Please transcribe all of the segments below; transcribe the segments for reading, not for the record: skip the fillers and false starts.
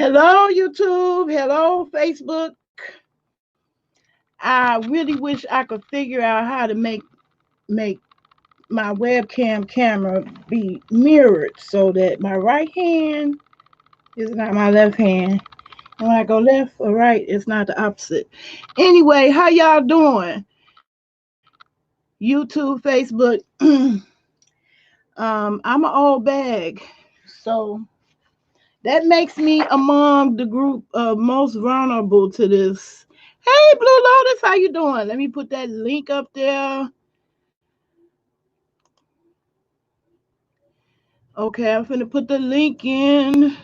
Hello, YouTube. Hello, Facebook. I really wish I could figure out how to make my webcam camera be mirrored so that my right hand is not my left hand. And when I go left or right, it's not the opposite. Anyway, how y'all doing? YouTube, Facebook. I'm an old bag. So that makes me among the group of most vulnerable to this. Hey, Blue Lotus, how you doing? Let me put that link up there. Okay, I'm finna put the link in.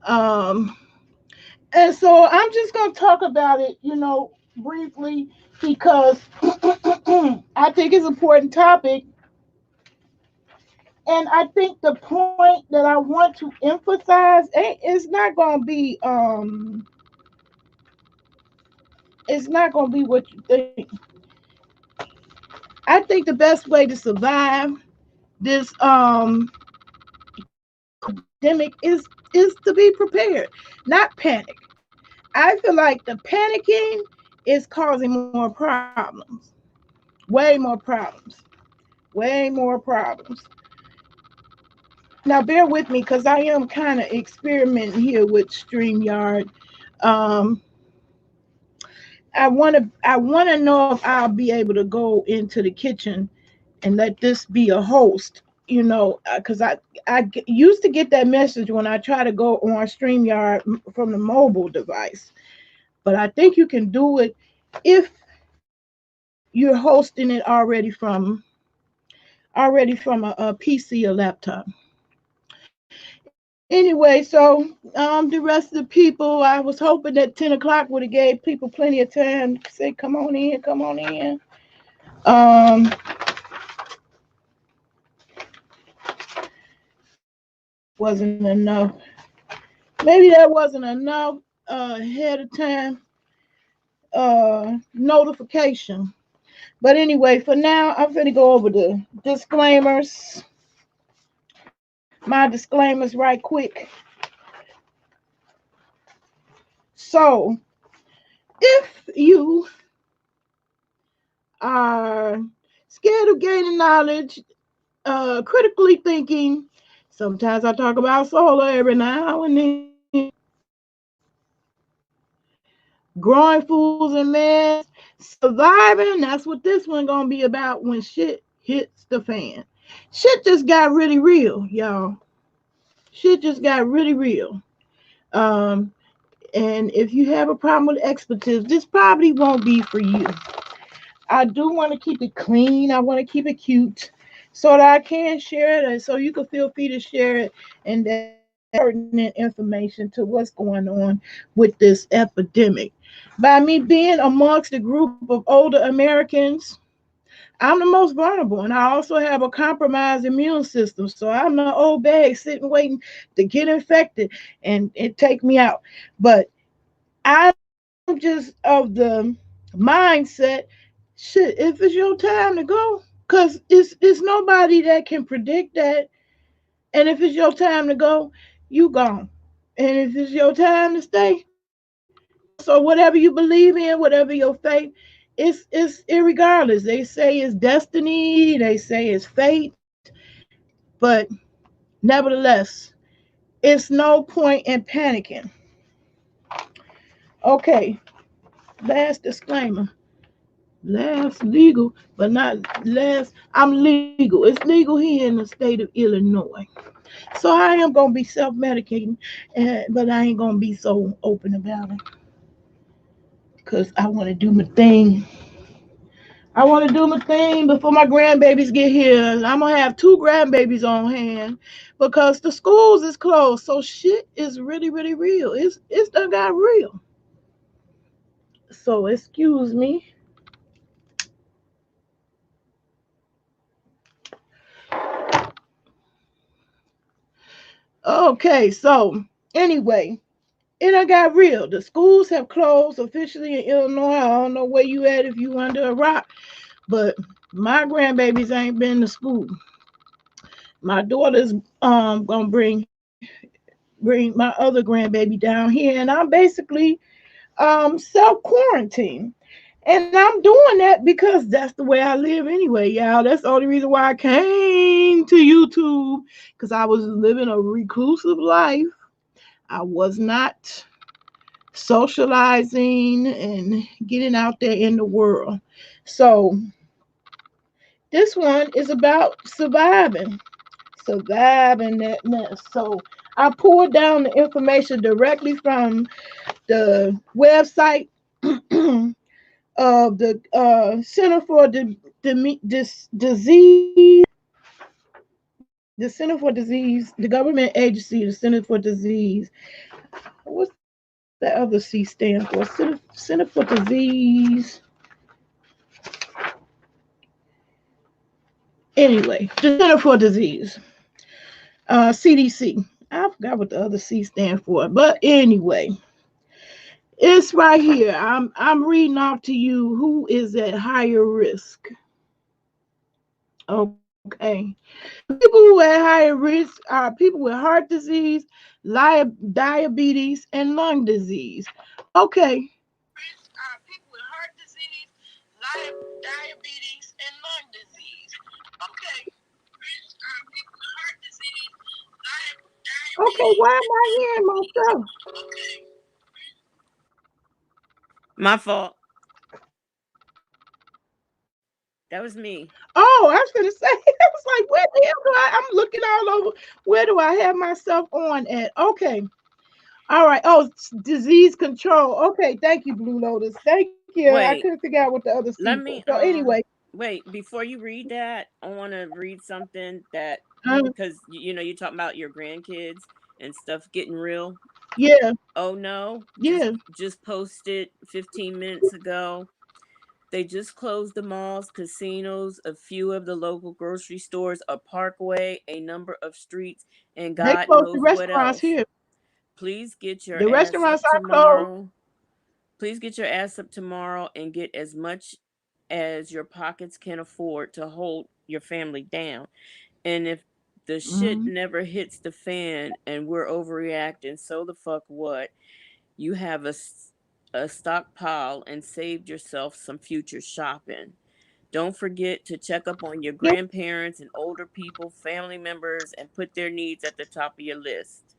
Um, and so I'm just gonna talk about it, briefly because I think it's an important topic, and I think the point that I want to emphasize is not gonna be it's not gonna be what you think. I think the best way to survive this pandemic is to be prepared, not panic. I feel like the panicking is causing more problems, way more problems, way more problems. Now bear with me because I am kind of experimenting here with StreamYard. Um, I want to know if I'll be able to go into the kitchen and let this be a host. Because I used to get that message when I try to go on StreamYard from the mobile device, but I think you can do it if you're hosting it already from a PC or laptop. Anyway, so the rest of the people, I was hoping that 10 o'clock would have gave people plenty of time to say, "Come on in, come on in." Um, maybe that wasn't enough. Maybe that wasn't enough ahead of time notification. But anyway, for now, I'm going to go over the disclaimers. My disclaimers right quick. So, if you are scared of gaining knowledge, critically thinking, sometimes I talk about solar every now and then, growing fools and mess, surviving, that's what this one gonna be about when shit hits the fan. Shit just got really real, y'all. Shit just got really real. Um, and if you have a problem with expletives, this probably won't be for you. I do want to keep it clean. I want to keep it cute so that I can share it and so you can feel free to share it and that pertinent information to what's going on with this epidemic. By me being amongst a group of older Americans, I'm the most vulnerable, and I also have a compromised immune system. So I'm the old bag sitting waiting to get infected and it take me out. But I'm just of the mindset, shit, if it's your time to go, because it's nobody that can predict that. And if it's your time to go, you gone. And if it's your time to stay, so whatever you believe in, whatever your faith, it's irregardless. They say it's destiny, they say it's fate, but nevertheless, it's no point in panicking. Okay, last disclaimer. Last legal, but not last. I'm legal. It's legal here in the state of Illinois. So I am gonna be self-medicating, but I ain't gonna be so open about it because I want to do my thing. I want to do my thing before my grandbabies get here. I'm gonna have two grandbabies on hand because the schools is closed. So shit is really, really real. It's done got real. So excuse me. Okay, so anyway, it done got real. The schools have closed officially in Illinois. I don't know where you at if you under a rock, but my grandbabies ain't been to school. My daughter's gonna bring my other grandbaby down here, and I'm basically self quarantine. And I'm doing that because that's the way I live anyway, y'all. That's the only reason why I came to YouTube, because I was living a reclusive life. I was not socializing and getting out there in the world. So this one is about surviving that mess. So I pulled down the information directly from the website of the Center for Disease, the Center for Disease, the government agency, the Center for Disease. What's that other C stand for? Center for Disease. Anyway, the Center for Disease, CDC. I forgot what the other C stand for, but anyway, it's right here. I'm reading off to you who is at higher risk. Okay. People who are at higher risk are people with heart disease, diabetes, and lung disease. Okay. Are people with heart disease, diabetes, and lung disease. Okay. Are people with heart disease, diabetes. Okay, why am I hearing myself? Okay. My fault. That was me. Oh, I was gonna say, I was like, where the hell do I'm looking all over. Where do I have myself on at? Okay. All right. Oh, disease control. Okay. Thank you, Blue Lotus. Thank you. I couldn't Wait, figure out what the other C for. let So me anyway, wait, before you read that, I want to read something that uh, because you talking about your grandkids and stuff getting real. yeah, Oh no, just yeah. just posted 15 minutes ago. They just closed the malls, casinos, a few of the local grocery stores, a parkway, a number of streets, and They God closed the knows what restaurants else. here. Please get your The ass restaurants up are closed. tomorrow. Please get your ass up tomorrow and get as much as your pockets can afford to hold your family down. And if the shit Mhm. never hits the fan and we're overreacting, so the fuck what? You have a stockpile and saved yourself some future shopping. Don't forget to check up on your Yeah. grandparents and older people, family members, and put their needs at the top of your list.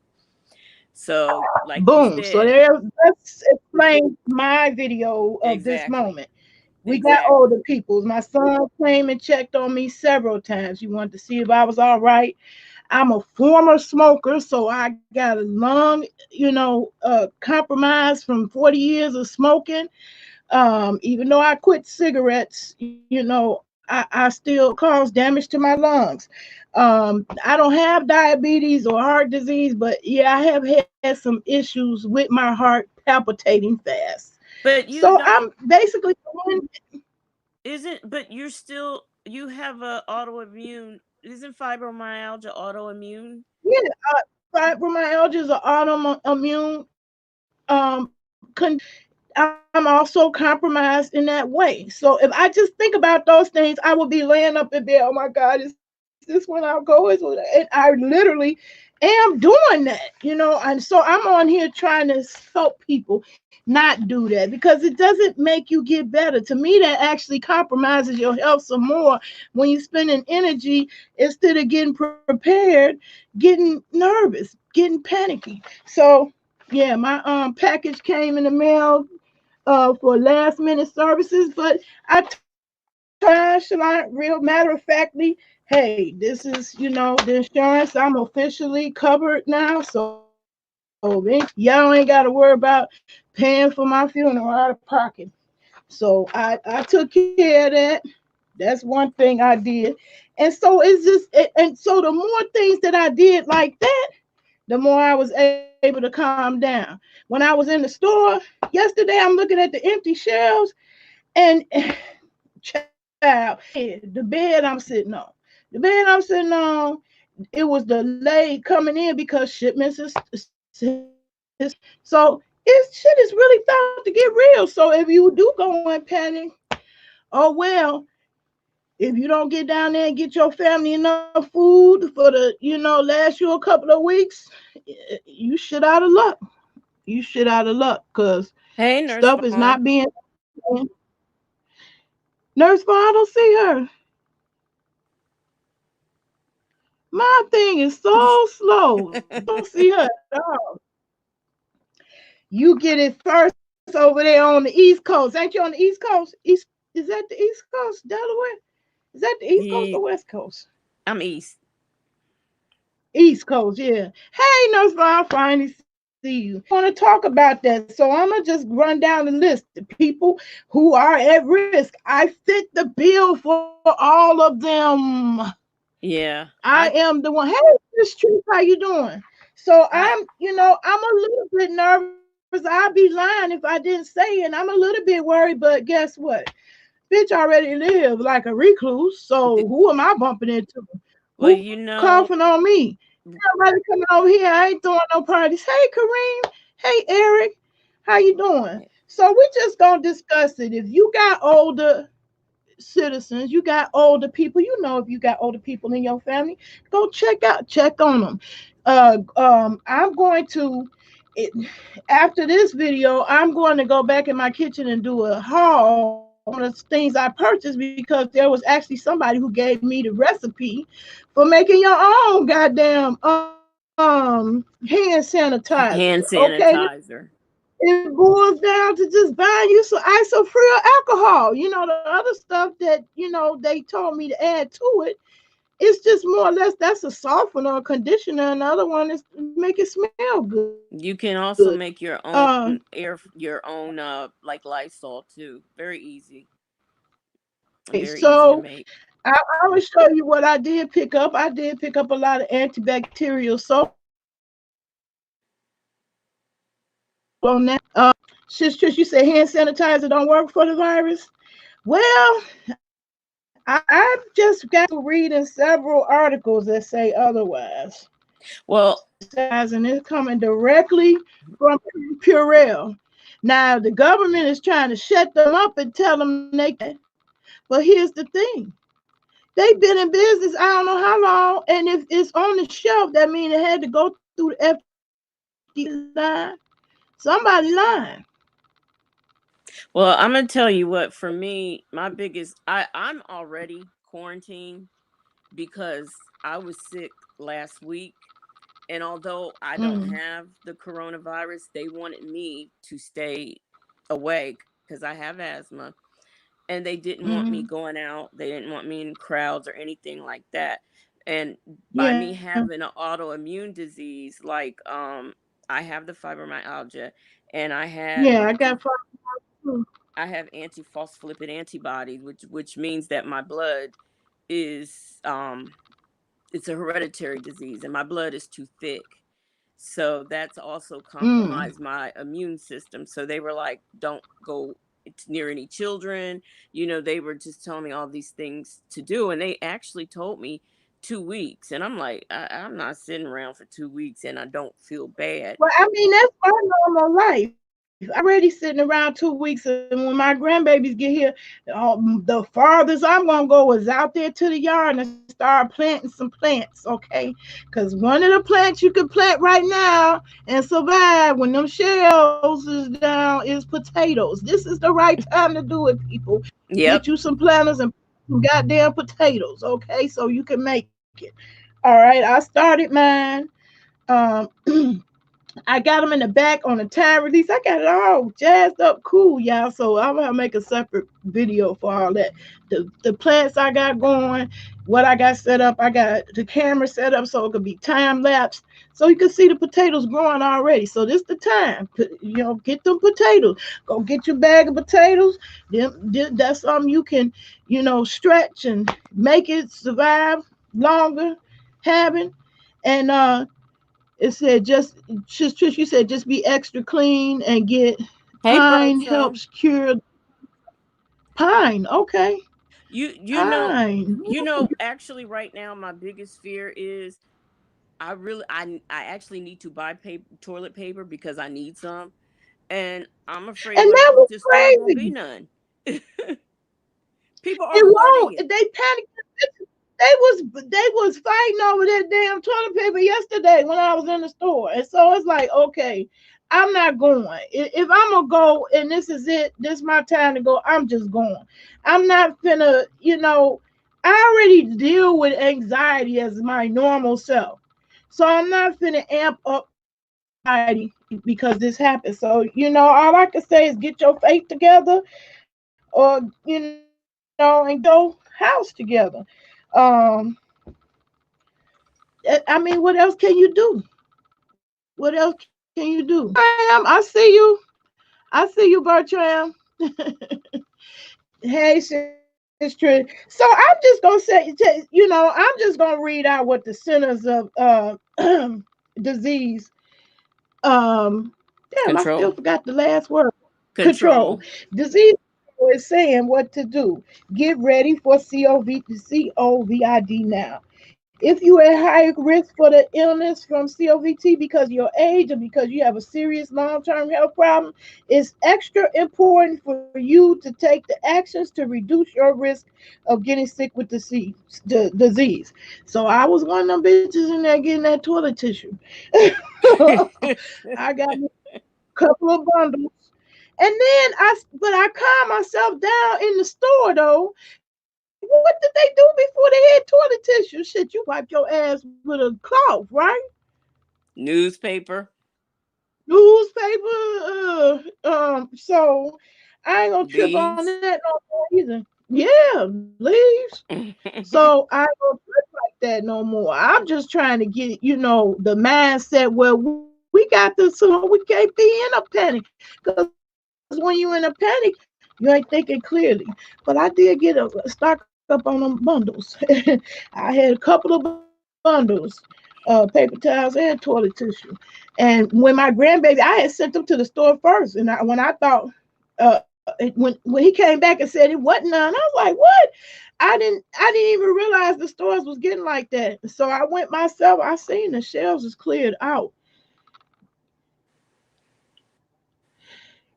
So, like you Boom. So said, there. Let's explain my video of this exactly. moment. We got older Exactly. people. My son came and checked on me several times. He wanted to see if I was all right. I'm a former smoker, so I got a lung, compromise from 40 years of smoking. Even though I quit cigarettes, I still cause damage to my lungs. I don't have diabetes or heart disease, but yeah, I have had some issues with my heart palpitating fast. But So you I'm don't basically isn't but you're still you have a autoimmune isn't fibromyalgia autoimmune? yeah, fibromyalgia is an autoimmune I'm also compromised in that way. So if I just think about those things, I would be laying up in bed. Oh my God, is this when I'll go? And I literally am doing that. And so I'm on here trying to help people not do that because it doesn't make you get better. To me, that actually compromises your health some more when you're spending energy instead of getting prepared, getting nervous, getting panicky. So yeah, my package came in the mail for last minute services, but I told nonchalant, real matter of factly, hey, this is, the insurance. I'm officially covered now. So y'all ain't got to worry about paying for my funeral out of pocket. So I took care of that. That's one thing I did. And so it's just, and so the more things that I did like that, the more I was able to calm down. When I was in the store yesterday, I'm looking at the empty shelves and child, the bed I'm sitting on. The bed I'm sitting on, it was delayed coming in because shipments is so it shit is really starting to get real. So if you do go and panic, oh well, If you don't get down there and get your family enough food for the, last you a couple of weeks, you shit out of luck. You shit out of luck because Hey, Nurse stuff is Vaughn. not being. Nurse Vaughn, I don't see her. My thing is so slow. Don't see her at all. You get it first over there on the East Coast. Ain't you on the East Coast? Is that the East Coast, Delaware? Is that the East Coast or Yeah, West Coast? I'm East. East Coast, yeah. Hey, Nurse Vaughn, finally see you. I want to talk about that, so I'm gonna just run down the list. The people who are at risk. I fit the bill for all of them. Yeah, I am the one. Hey, Miss Truth, how you doing? So I, I'm a little bit nervous. I'd be lying if I didn't say it. I'm a little bit worried, but guess what? Bitch already live like a recluse. So th- who am I bumping into? well, Who coughing on me? Everybody coming over here. I ain't throwing no parties. Hey, Kareem. Hey, Eric. How you doing? So we just gonna discuss it. If you got older citizens, you got older people, if you got older people in your family, go check on them. I'm going to it, after this video, I'm going to go back in my kitchen and do a haul on the things I purchased because there was actually somebody who gave me the recipe for making your own goddamn hand sanitizer. hand Okay, sanitizer. it boils down to just buying you some isofree alcohol. The other stuff that they told me to add to it. It's just more or less that's a softener, a conditioner, and the other one is to make it smell good. You can also Uh, make your own like Lysol too. Very easy. okay, Very easy to so make. I will show you what I did pick up. I did pick up a lot of antibacterial soap on that. Sis Trish, you said hand sanitizer don't work for the virus. Well, I've just got to reading several articles that say otherwise. Well, And it's coming directly from Purell. Now the government is trying to shut them up and tell them they can't. But here's the thing: they've been in business I don't know how long, and if it's on the shelf, that means it had to go through the FDA line. Somebody lying. well, I'm gonna tell you what. For me, my biggest, I'm already quarantined because I was sick last week, and although I don't Mm, have the coronavirus, they wanted me to stay away because I have asthma, and they didn't want me mm, going out. They didn't want me in crowds or anything like that. And by yeah, me having an autoimmune disease, like I have the fibromyalgia, and yeah. I got five too. I have antiphospholipid antibodies, which means that my blood is it's a hereditary disease, and my blood is too thick. So that's also Mm. compromised my immune system. So they were like, don't go near any children. They were just telling me all these things to do. And they actually told me 2 weeks. And I'm like, I'm not sitting around for 2 weeks and I don't feel bad. Well, I mean, that's my normal life. I'm already sitting around 2 weeks, and when my grandbabies get here, the farthest I'm gonna go is out there to the yard and start planting some plants, okay? Because one of the plants you can plant right now and survive when them shells is down is potatoes. This is the right time to do it, people. Get you Yep. some planters and some goddamn potatoes, okay? So you can make it. All right, I started mine. Um, I got them in the back on the time release. I got it all jazzed up cool, y'all. So I'm gonna make a separate video for all that. The plants I got going, what I got set up. I got the camera set up so it could be time lapse. So you can see the potatoes growing already. So this the time. Get them potatoes. Go get your bag of potatoes. That's something you can, stretch and make it survive longer having. And it said just Trish, you said just be extra clean and get Hey, pine Bertram. helps cure pine. Okay. You you know Pine. actually right now my biggest fear is I actually need to buy toilet paper because I need some, and I'm afraid And when I that go was to the store it won't be crazy. none. People It are hoarding won't. it. They panicked. They was fighting over that damn toilet paper yesterday when I was in the store. And so it's like, okay, I'm not going. If I'm gonna go and this is it, this is my time to go, I'm just going. I'm not finna, I already deal with anxiety as my normal self. So I'm not finna amp up anxiety because this happened. So, all I can say is get your faith together or, and get your house together. Um, I mean, what else can you do? What else can you do? Bertram, I see you. I see you, Bertram. Hey, sis Trish. So I'm just gonna I'm just gonna read out what the Centers of Disease. Damn, I still Control. forgot the last word. Control. Control. Disease control is saying what to do. Get ready for COVID now. If you are at higher risk for the illness from COVID because of your age or because you have a serious long-term health problem, it's extra important for you to take the actions to reduce your risk of getting sick with the disease. So I was one of them bitches in there getting that toilet tissue. I got a couple of bundles. And then but I calmed myself down in the store though. What did they do before they had toilet tissue? Shit, you wipe your ass with a cloth, right? Newspaper. Newspaper. So I ain't gonna trip on Leaves. that no more either. Yeah, leaves. So I ain't gonna trip like that no more. I'm just trying to get, the mindset where we got this, so we can't be in a panic. Because when you're in a panic, you ain't thinking clearly. But I did get a stock up on them bundles. I had a couple of bundles, paper towels and toilet tissue. And when my grandbaby, I had sent them to the store first. And when I thought, when he came back and said it wasn't none, I was like, what? I didn't even realize the stores was getting like that. So I went myself. I seen the shelves was cleared out.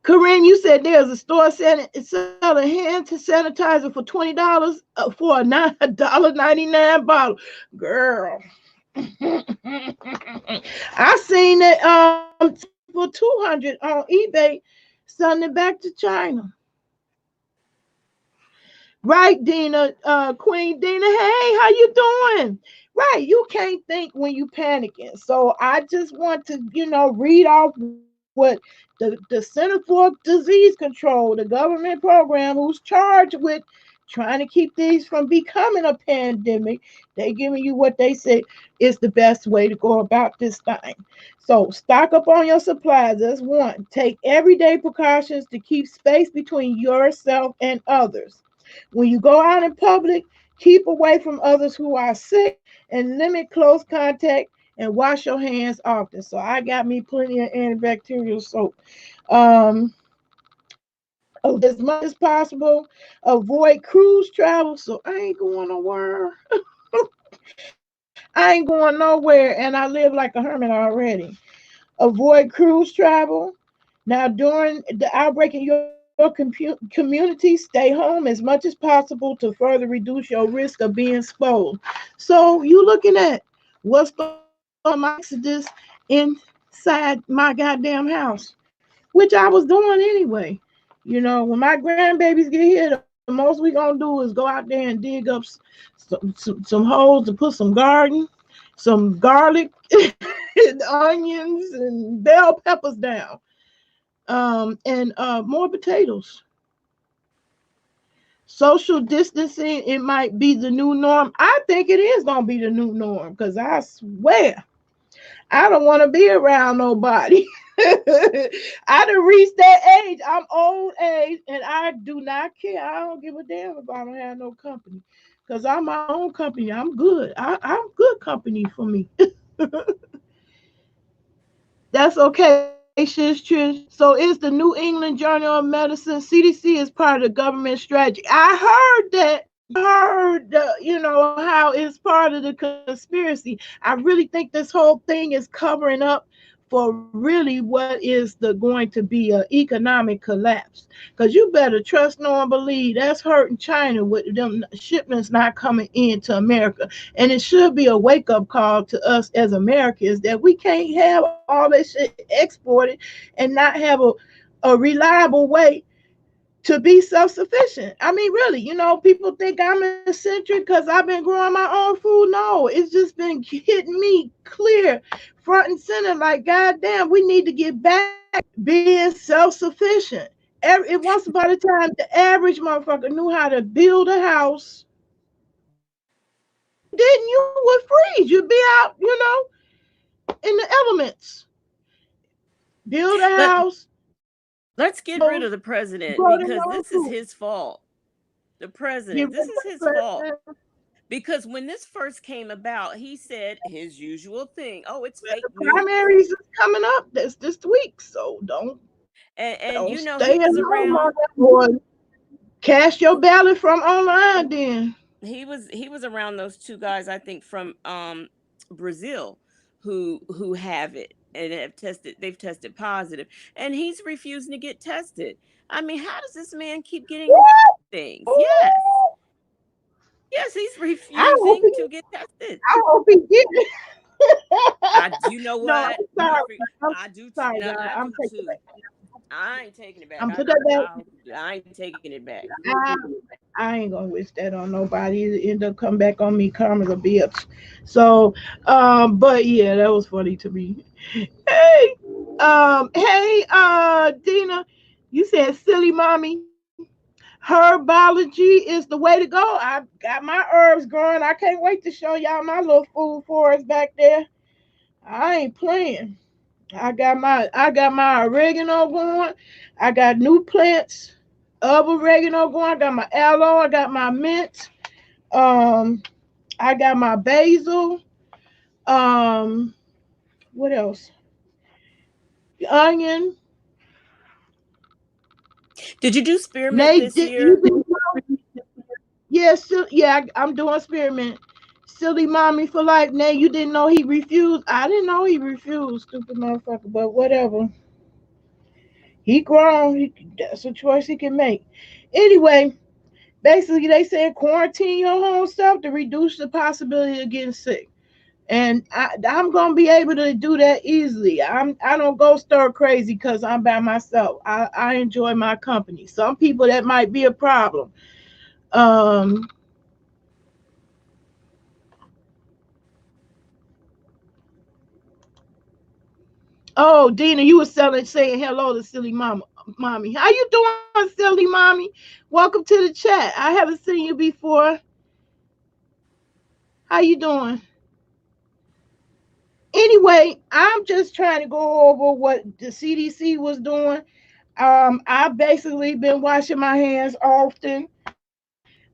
Corinne, you said there's a store selling hand sanitizer for $20 for a $9.99 bottle. Girl, I seen it for 200 on eBay, sending it back to China. Right, Dina, Queen Dina. Hey, how you doing? Right, you can't think when you panicking. So I just want to, read off what the Center for Disease Control, the government program, who's charged with trying to keep these from becoming a pandemic. They giving you what they say is the best way to go about this thing. So stock up on your supplies. That's one. Take everyday precautions to keep space between yourself and others. When you go out in public, keep away from others who are sick and limit close contact and wash your hands often. So I got me plenty of antibacterial soap. As much as possible, avoid cruise travel. So I ain't going nowhere. I ain't going nowhere, and I live like a hermit already. Avoid cruise travel. Now, during the outbreak in your community, stay home as much as possible to further reduce your risk of being exposed. So, you looking at what's going on my exodus inside my goddamn house, which I was doing anyway. When my grandbabies get here, the most we gonna do is go out there and dig up some holes to put some garden, some garlic, and onions and bell peppers down, and more potatoes. Social distancing, it might be the new norm. I think it is gonna be the new norm because I swear I don't want to be around nobody. I done reached that age. I'm old age, and I do not care. I don't give a damn if I don't have no company, cause I'm my own company. I'm good. I'm good company for me. That's okay, Shish Trish. So is the New England Journal of Medicine. CDC is part of the government strategy. I heard that. I heard, how it's part of the conspiracy. I really think this whole thing is covering up for really what is the going to be an economic collapse. Because you better trust, know, and believe that's hurting China with them shipments not coming into America. And it should be a wake up call to us as Americans that we can't have all that shit exported and not have a reliable way to be self-sufficient. I mean, really, people think I'm eccentric because I've been growing my own food. No, it's just been hitting me clear, front and center. Like, goddamn, we need to get back being self-sufficient. Once upon a time, the average motherfucker knew how to build a house. Didn't you would freeze? You'd be out, in the elements. Build a Let house. let's get rid of the president Grow their because own this is food. his fault. The Get president, rid this of is the his fault. president. Because when this first came about, he said his usual thing. Oh, it's fake The news. primaries is coming up this week, so And don't you know, stay he at was home around on that boy. Cast your ballot from online then. he was around those two guys, I think, from Brazil who have it and they've tested positive, and he's refusing to get tested. I mean, how does this man keep getting things? Yes. Yes, he's I hope refusing he, to get tested. I hope he get it. You know No, I'm what? sorry. I'm I do. sorry, No, God. I I'm do taking it too. back. I ain't taking it back. I'm put that back. I ain't taking it back. I, I ain't gonna wish that on nobody. It end up come back on me, karma's a bitch. So, but yeah, that was funny to me. Hey, Dina, you said silly mommy. Herbology is the way to go. I got my herbs growing. I can't wait to show y'all my little food forest back there. I ain't playing. I got my oregano going. I got new plants of oregano going. I got my aloe. I got my mint. Um, I got my basil. Um, what else? Onion. Did you do spearmint Nate, this year? yes, yeah, I'm doing experiment. Silly mommy for life. Nay, you didn't know he refused. I didn't know he refused, stupid motherfucker. But whatever. He grown. That's a choice he can make. Anyway, basically they said quarantine your home self to reduce the possibility of getting sick. And I'm gonna be able to do that easily. I don't go stir crazy because I'm by myself. I enjoy my company. Some people that might be a problem. Um, Oh, Dina, you were saying hello to Silly Mama, Mommy. How you doing, Silly Mommy? Welcome to the chat. I haven't seen you before. How you doing? Anyway, I'm just trying to go over what the CDC was doing. I've basically been washing my hands often.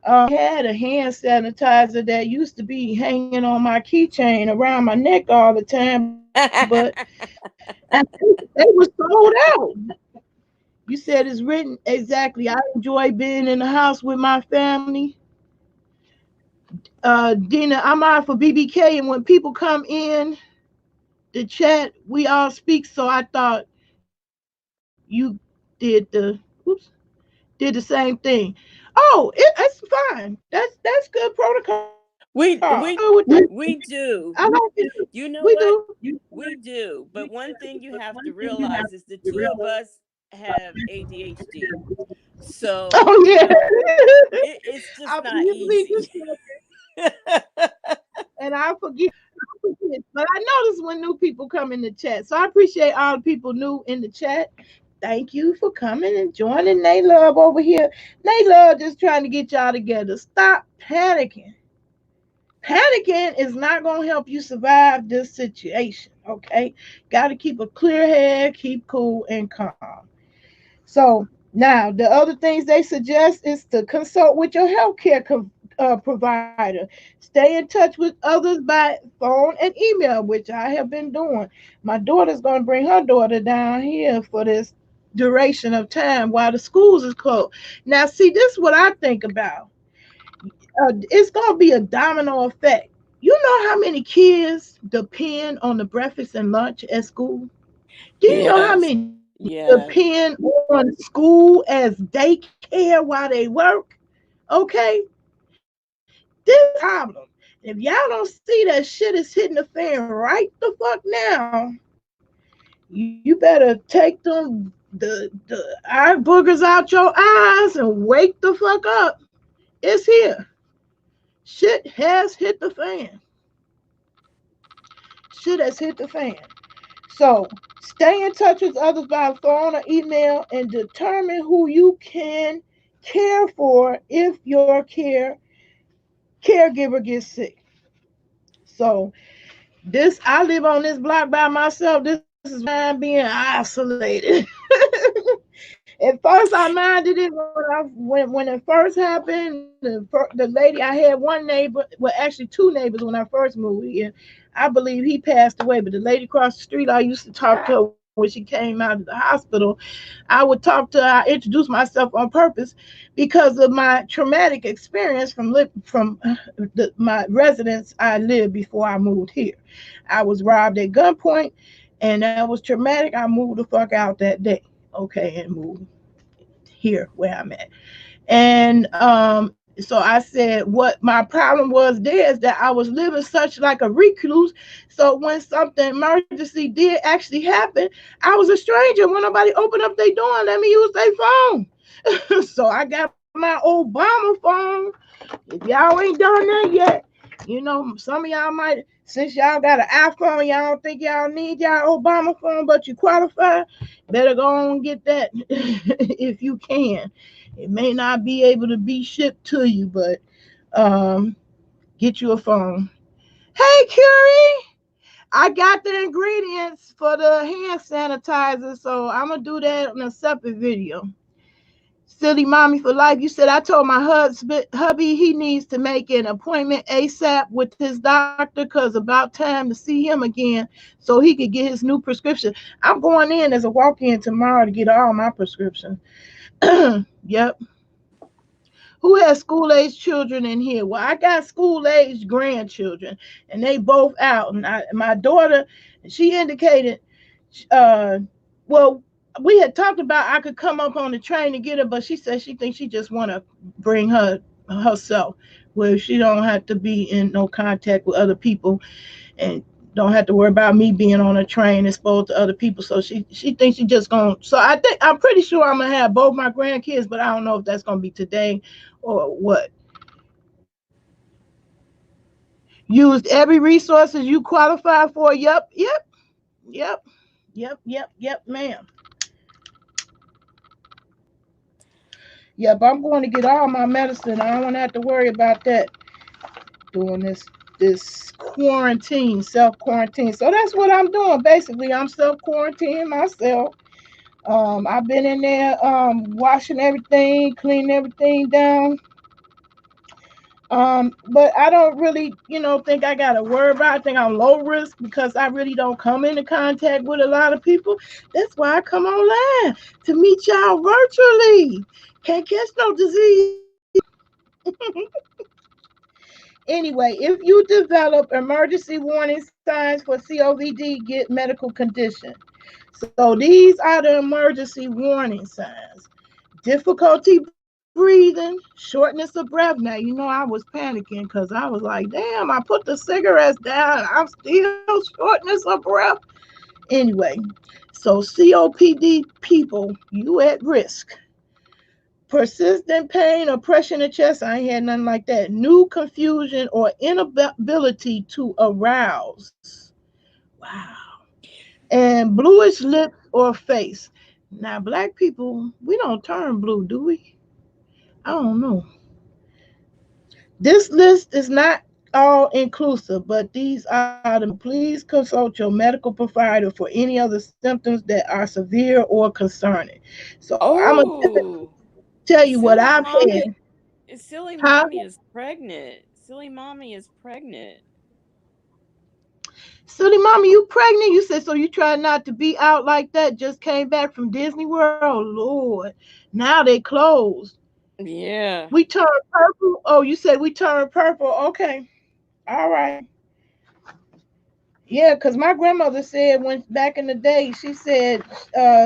Had a hand sanitizer that used to be hanging on my keychain around my neck all the time, but they were sold out. You said it's written exactly. I enjoy being in the house with my family. Dina, I'm out for BBK, and when people come in the chat, we all speak. So I thought you did oops, did the same thing. Oh, it's fine. That's good protocol. I'm we good with we that. we I do. like it. You We know do. what? We do. But one thing you have to realize is the two of us have ADHD. So, Oh yeah. it's just I'm not easily easy. distracted, and I forget. But I notice when new people come in the chat. So I appreciate all the people new in the chat. Thank you for coming and joining Nay Love over here. Nay Love just trying to get y'all together. Stop panicking. Panicking is not going to help you survive this situation. Okay. Got to keep a clear head, keep cool and calm. So now the other things they suggest is to consult with your healthcare provider. Stay in touch with others by phone and email, which I have been doing. My daughter's going to bring her daughter down here for this duration of time while the schools is closed. Now, see, this is what I think about. It's going to be a domino effect. You know how many kids depend on the breakfast and lunch at school? Do you know how Yes. many Yes. depend on school as daycare while they work? Okay, this problem. If y'all don't see that shit is hitting the fan right the fuck now, you better take the eye boogers out your eyes and wake the fuck up. It's here. Shit has hit the fan. Shit has hit the fan. So stay in touch with others by phone or email and determine who you can care for if your caregiver gets sick. So this I live on this block by myself. This is why I'm being isolated. At first, I minded it when it first happened. The lady I had one neighbor, well, actually two neighbors when I first moved here. I believe he passed away, but the lady across the street, I used to talk to her when she came out of the hospital. I would talk to her, I introduce myself on purpose because of my traumatic experience from my residence I lived before I moved here. I was robbed at gunpoint, and that was traumatic. I moved the fuck out that day, okay, and moved here where I'm at. And so I said what my problem was there is that I was living such like a recluse. So when something emergency did actually happen, I was a stranger. When nobody opened up their door and let me use their phone. So I got my Obama phone. If y'all ain't done that yet, you know, some of y'all might, since y'all got an iPhone, y'all don't think y'all need y'all Obama phone, but you qualify, better go on and get that if you can. It may not be able to be shipped to you, but um, get you a phone. Hey, Curie, I got the ingredients for the hand sanitizer, so I'm gonna do that in a separate video. Silly mommy for life. You said I told my hubby he needs to make an appointment ASAP with his doctor because about time to see him again so he could get his new prescription. I'm going in as a walk-in tomorrow to get all my prescriptions. Yep. Who has school age children in here? Well, I got school age grandchildren, and they both out. And my daughter, she indicated, uh, well, we had talked about I could come up on the train to get her, but she said she thinks she just want to bring her herself, where she don't have to be in no contact with other people and don't have to worry about me being on a train exposed to other people. So she thinks she just gonna. So I'm pretty sure I'm gonna have both my grandkids, but I don't know if that's gonna be today or what. Used every resources you qualify for. Yep, ma'am. Yep, I'm going to get all my medicine. I don't want to have to worry about that doing this quarantine, self quarantine. So that's what I'm doing. Basically, I'm self quarantining myself. I've been in there washing everything, cleaning everything down. But I don't really, think I gotta worry about. I think I'm low risk because I really don't come into contact with a lot of people. That's why I come online to meet y'all virtually. Can't catch no disease. Anyway, if you develop emergency warning signs for COVID, get medical condition. So these are the emergency warning signs: difficulty breathing, shortness of breath. Now, I was panicking because I was like, damn, I put the cigarettes down. I'm still shortness of breath. Anyway, so COPD people, you at risk. Persistent pain or pressure in the chest, I ain't had nothing like that. New confusion or inability to arouse. Wow. And bluish lips or face. Now, black people, we don't turn blue, do we? I don't know. This list is not all inclusive, but these are the main ones. Please consult your medical provider for any other symptoms that are severe or concerning. So I'm gonna Oh, tell you what silly I've mommy. had. Silly Huh? mommy is pregnant. Silly mommy is pregnant. Silly mama, you pregnant? You said so. You try not to be out like that. Just came back from Disney World. Lord, now they closed. Yeah. We turned purple. Oh, you said we turned purple. Okay, all right. Yeah, because my grandmother said when back in the day, she said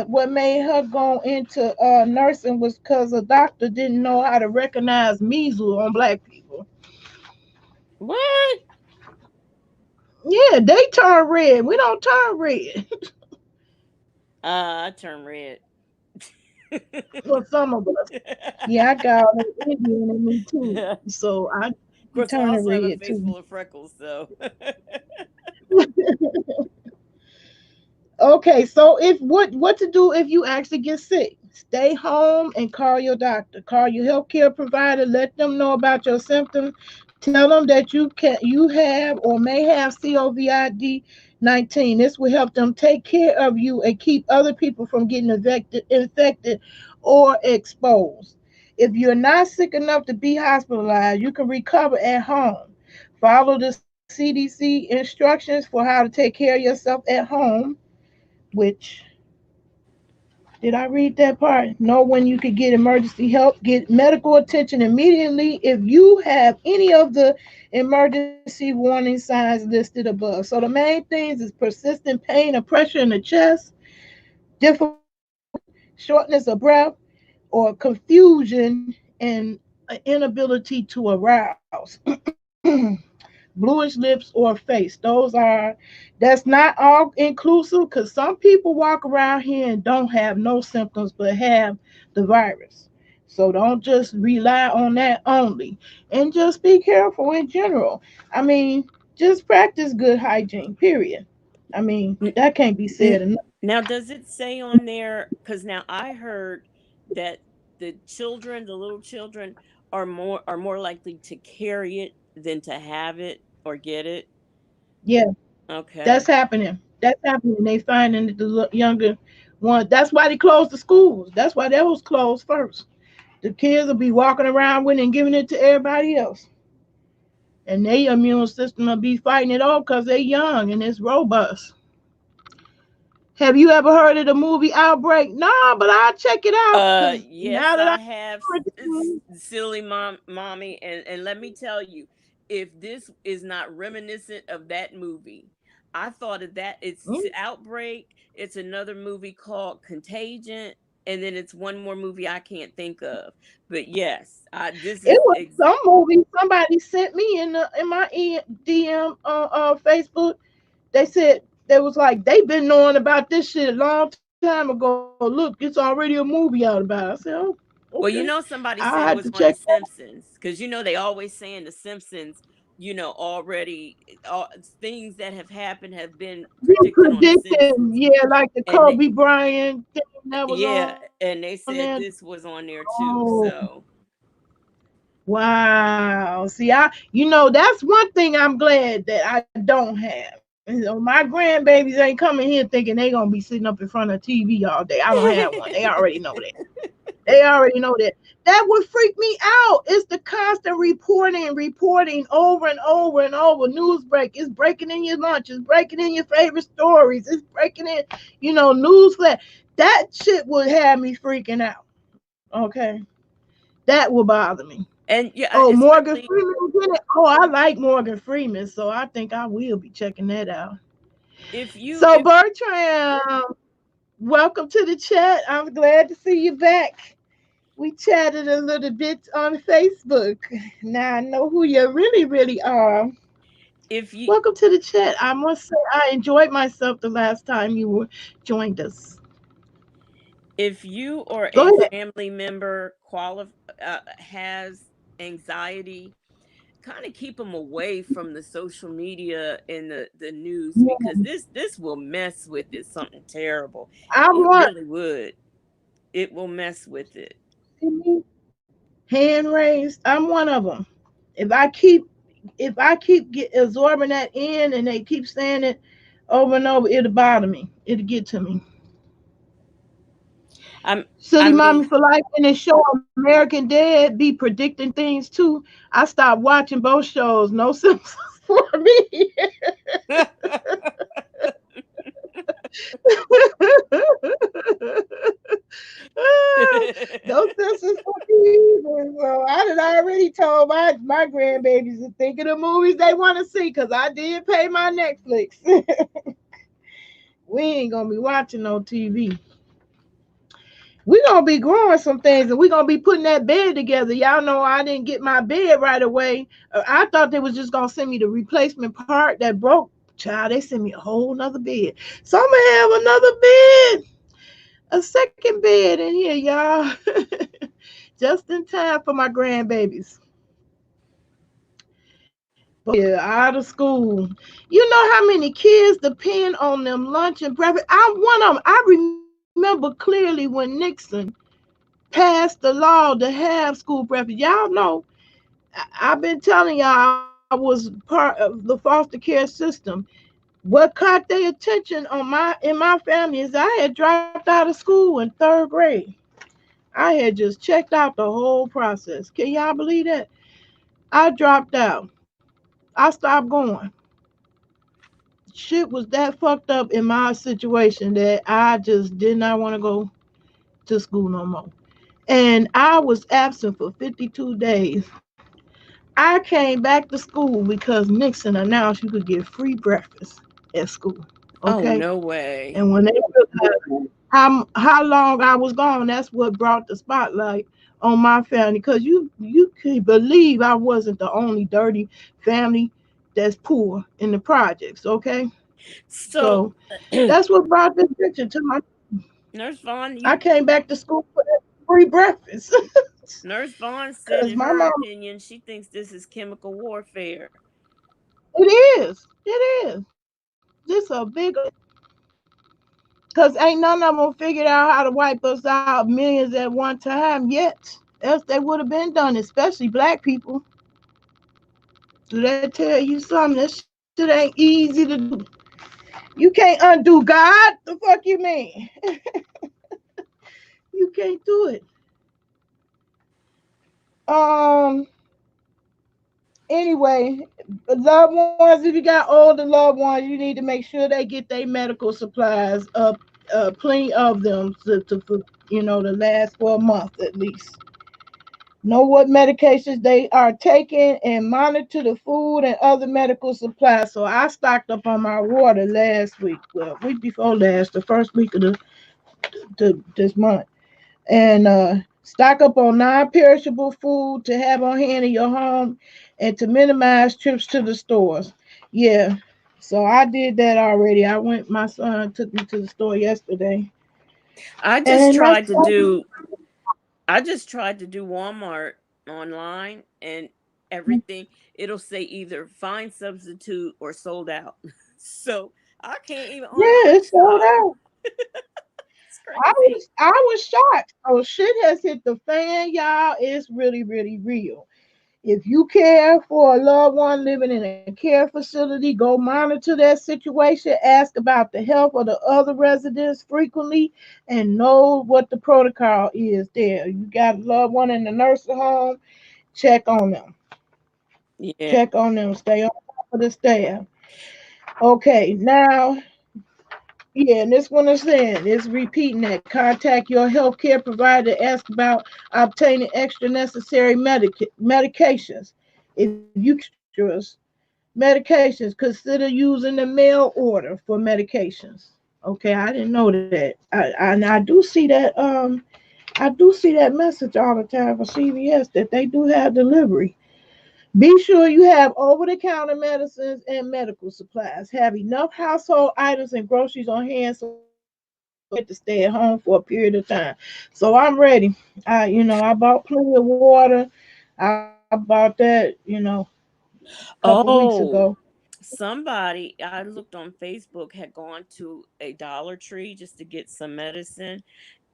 what made her go into nursing was because a doctor didn't know how to recognize measles on black people. What? Yeah, they turn red. We don't turn red. I turn red. Well, some of us. Yeah, I got all that Indian in me too. Of So I be course, I turning also have a red face too. full of freckles, so. Okay, so if what to do if you actually get sick? Stay home and call your doctor. Call your healthcare provider. Let them know about your symptoms. Tell them that you have or may have COVID-19. This will help them take care of you and keep other people from getting infected or exposed. If you're not sick enough to be hospitalized, you can recover at home. Follow the CDC instructions for how to take care of yourself at home, which did I read that part? Know when you could get emergency help, get medical attention immediately if you have any of the emergency warning signs listed above. So the main things is persistent pain or pressure in the chest, difficulty breathing, shortness of breath, or confusion and inability to arouse. Bluish lips or face. That's not all inclusive because some people walk around here and don't have no symptoms but have the virus. So don't just rely on that only. And just be careful in general. I mean, just practice good hygiene, period. I mean, N- that can't be n- said enough. Now, does it say on there? Because now I heard that the children, the little children, are more likely to carry it than to have it or get it. Yeah, that's Okay. happening. That's happening. They finding that the younger one. That's why they closed the schools. That's why that was closed first. The kids will be walking around with it and giving it to everybody else. And their immune system will be fighting it off because they're young and it's robust. Have you ever heard of the movie Outbreak? No, but I'll check it out because Yes, now that I I have know silly mommy, and let me tell you, if this is not reminiscent of that movie, I thought of that. It's it, Outbreak. It's another movie called Contagion, and then it's one more movie I can't think of. But yes, this it is was some movie somebody sent me in my DM on Facebook. They said they was like they've been knowing about this shit a long time ago. Look, it's already a movie out about it. I said, oh, okay. Well, I somebody had to said it check was that on The Simpsons because they always saying The Simpsons. Already all things that have happened have been being predicted on The predicted. Simpsons, Yeah, like the and they, Kobe Bryant thing that was on yeah, there. and they said this was on there Oh, too. So wow. See, that's one thing I'm glad that I don't have. And so my grandbabies ain't coming here thinking they gonna be sitting up in front of TV all day. I don't have one. They already know that. They already know that. That would freak me out. It's the constant reporting over and over and over. News break. It's breaking in your lunch. It's breaking in your favorite stories. It's breaking in, news flash. That shit would have me freaking out. Okay. That will bother me. and yeah, Oh, Morgan especially Freeman was in it. Oh, I like Morgan Freeman, so I think I will be checking that out. if you So if Bertram, welcome to the chat. I'm glad to see you back. We chatted a little bit on Facebook. Now I know who you really, really are. if you Welcome to the chat. I must say I enjoyed myself the last time you were joined us. if you or Go a ahead. family member has anxiety, kind of keep them away from the social media and the news because this will mess with it something terrible. I It want really would. It will mess with it. hand raised. I'm one of them. If I keep absorbing that in and they keep saying it over and over, it'll bother me. It'll get to me. I'm I Silly mean, Mommy for Life and the show American Dad be predicting things too. I stopped watching both shows. No Simpsons for me. Those sisters for reasons. So I did already told my grandbabies to think of the movies they want to see because I did pay my Netflix. We ain't gonna be watching no TV. We gonna be growing some things and we gonna be putting that bed together. Y'all know I didn't get my bed right away. I thought they was just gonna send me the replacement part that broke. Child, they sent me a whole nother bed. So I'm gonna have another bed, a second bed in here, y'all. Just in time for my grandbabies. But yeah, out of school. You know how many kids depend on them lunch and breakfast? I'm one of them. I remember clearly when Nixon passed the law to have school breakfast. Y'all know I've been telling y'all I was part of the foster care system. What caught their attention on my family is I had dropped out of school in third grade. I had just checked out the whole process. Can y'all believe that? I dropped out. I stopped going. Shit was that fucked up in my situation that I just did not want to go to school no more. And I was absent for 52 days. I came back to school because Nixon announced you could get free breakfast at school. Oh, Okay? no way. And when they took out how long I was gone, that's what brought the spotlight on my family. Because you could believe I wasn't the only dirty family that's poor in the projects, okay? So, So that's what brought this picture to my. Nurse Vaughn, I you came back to school for that free breakfast. Nurse Vaughn said Cause in my her mom, opinion, she thinks this is chemical warfare. it is. This a big, cause ain't none of them figured out how to wipe us out millions at one time yet. Else they would have been done, especially black people. Do that tell you something? That shit ain't easy to do. You can't undo God. The fuck you mean? You can't do it. Um. Anyway, loved ones, if you got older loved ones, you need to make sure they get their medical supplies up, plenty of them to last for a month at least. Know what medications they are taking and monitor the food and other medical supplies. So I stocked up on my water last week. Well, week before last, the first week of this month, and stock up on non-perishable food to have on hand in your home and to minimize trips to the stores. Yeah, so I did that already. My son took me to the store yesterday, I just and that's tried to do I just tried to do Walmart online and everything. It'll say either find substitute or sold out. So I can't even yeah, online it's sold shop. out. It's I crazy. was I was shocked. Oh, shit has hit the fan, y'all. It's really, really real. If you care for a loved one living in a care facility, go monitor that situation, ask about the health of the other residents frequently, and know what the protocol is there. You got a loved one in the nursing home, check on them. Yeah. Check on them. Stay on top of the staff. Okay, now, yeah, and this one is saying, it's repeating that. Contact your healthcare provider, ask about obtaining extra necessary medications. If you extras, medications, consider using the mail order for medications. Okay, I didn't know that. And I do see that I do see that message all the time for CVS that they do have delivery. Be sure you have over the counter medicines and medical supplies. Have enough household items and groceries on hand so you don't have to stay at home for a period of time. So I'm ready. I bought plenty of water. I bought that, a couple weeks ago. Oh, somebody I looked on Facebook had gone to a Dollar Tree just to get some medicine,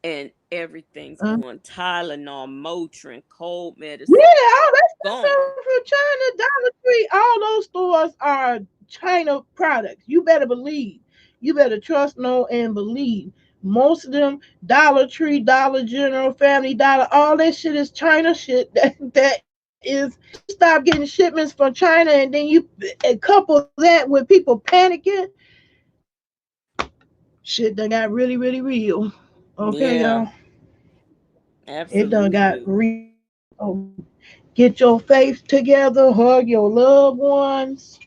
and everything's Uh, on Tylenol, Motrin, cold yeah, medicine, all that stuff gone. from China, Dollar Tree, all those stores are China products. You better believe. You better trust, know, and believe. Most of them, Dollar Tree, Dollar General, Family Dollar, all that shit is China shit. That is, you stop getting shipments from China, and then you couple that with people panicking. Shit that got really, really real. Okay, y'all. Yeah. It done got Absolutely. real. Oh, get your faith together, hug your loved ones.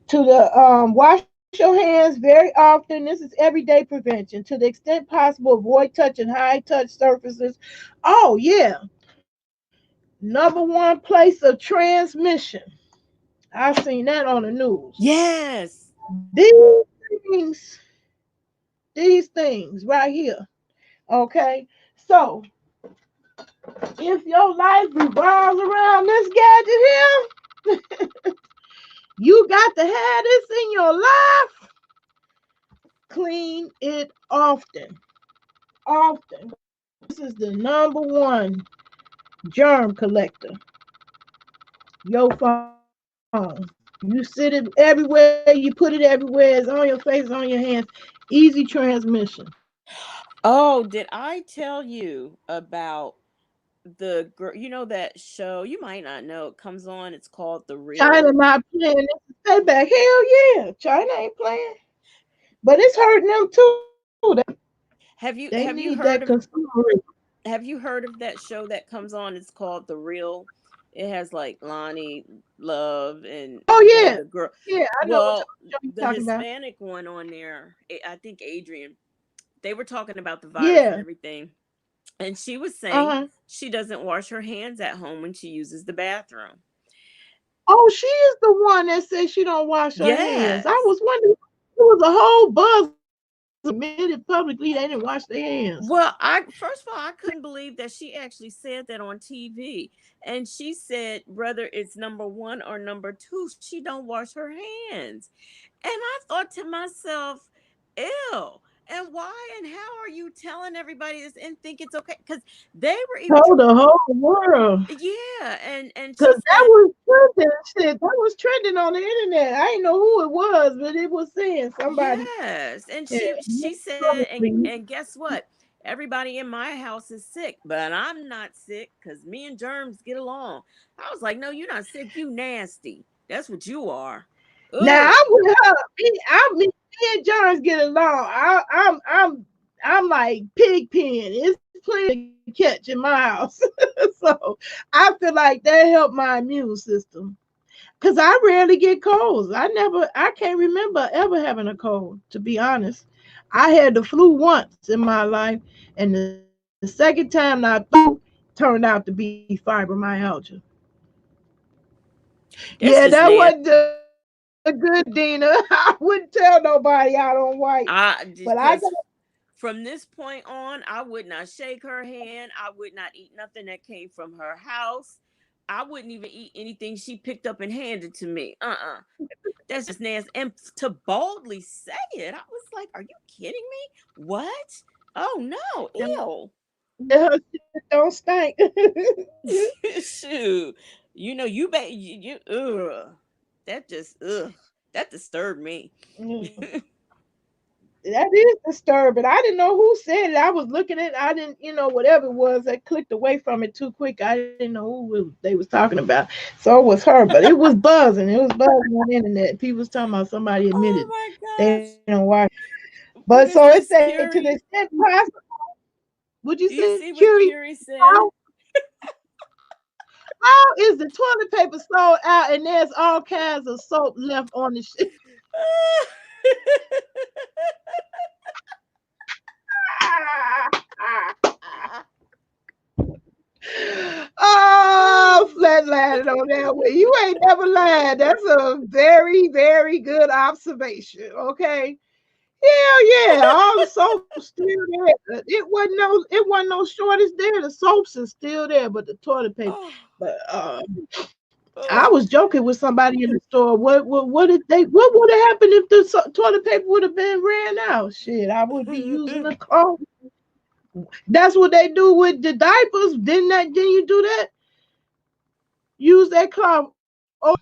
To the wash your hands very often. This is everyday prevention. To the extent possible, avoid touching high touch surfaces. Oh yeah, number one place of transmission. I seen that on the news. Yes. These things, these things right here. Okay, so if your life revolves around this gadget here, you got to have this in your life. Clean it often. Often. This is the number one germ collector. Your phone. You sit it everywhere, you put it everywhere, it's on your face, on your hands. Easy transmission. Oh, did I tell you about the girl? You know that show? You might not know. It comes on. It's called The China Real. not playing this payback. Hell yeah. China ain't playing. But it's hurting them too. They Have you need have that you heard of consumerism. have you heard of that show that comes on? It's called The Real. It has like Lonnie Love and Oh one of yeah. the girl. Yeah, I know what Well, you're the talking about. Hispanic one on there, I think Adrian. They were talking about the virus and Yeah. everything, and she was saying Uh-huh. she doesn't wash her hands at home when she uses the bathroom. Oh, she is the one that said she don't wash her hands. I Yes. was wondering, it was a whole buzz admitted publicly they didn't wash their hands. Well, I first of all, I couldn't believe that she actually said that on TV. And she said whether it's number one or number two, she don't wash her hands. And I thought to myself, ew. And why and how are you telling everybody this and think it's okay? Because they were even Told the whole world. yeah, and Cause she that said was trending shit. That was trending on the internet. I didn't know who it was, but it was saying somebody. yes. And Yeah, she said, and guess what? Everybody in my house is sick, but I'm not sick because me and germs get along. I was like, no, you're not sick, you nasty. That's what you are. now Ugh. I'm with her. Me and John's get along. I'm like pig pen. It's plenty to catch in my house, so I feel like that helped my immune system. Cause I rarely get colds. I can't remember ever having a cold. To be honest, I had the flu once in my life, and the second time I flew turned out to be fibromyalgia. Yeah, That's just that nasty. wasn't good, Dina. I wouldn't tell nobody I don't white, I but I got because from this point on, I would not shake her hand. I would not eat nothing that came from her house. I wouldn't even eat anything she picked up and handed to me. That's just nasty. And to boldly say it, I was like, are you kidding me? What? Oh no, ew. her shit don't stink. Shoot. You know, ugh. That just, ugh. That disturbed me. That is disturbing. I didn't know who said it. I was looking at. I didn't, whatever it was. I clicked away from it too quick. I didn't know they was talking about. So it was her, but it was buzzing. It was buzzing on the internet. People was talking about somebody Oh admitted my they don't gosh. watch. But What so is it this, said to the Curie? extent possible. Would you Do you say, see what Curie? Curie said? How, how is the toilet paper sold out and there's all kinds of soap left on the shit? Oh, flatlining on that way. You ain't never lied. That's a very, very good observation. Okay. Hell yeah, all the soap's still there. It wasn't no shortage there. The soaps is still there, but the toilet paper. Oh, But I was oh. joking with somebody in the store. What would have happened if the toilet paper would have been ran out? Shit, I would be using a cloth. That's what they do with the diapers. Didn't you do that? Use that cloth. Oh,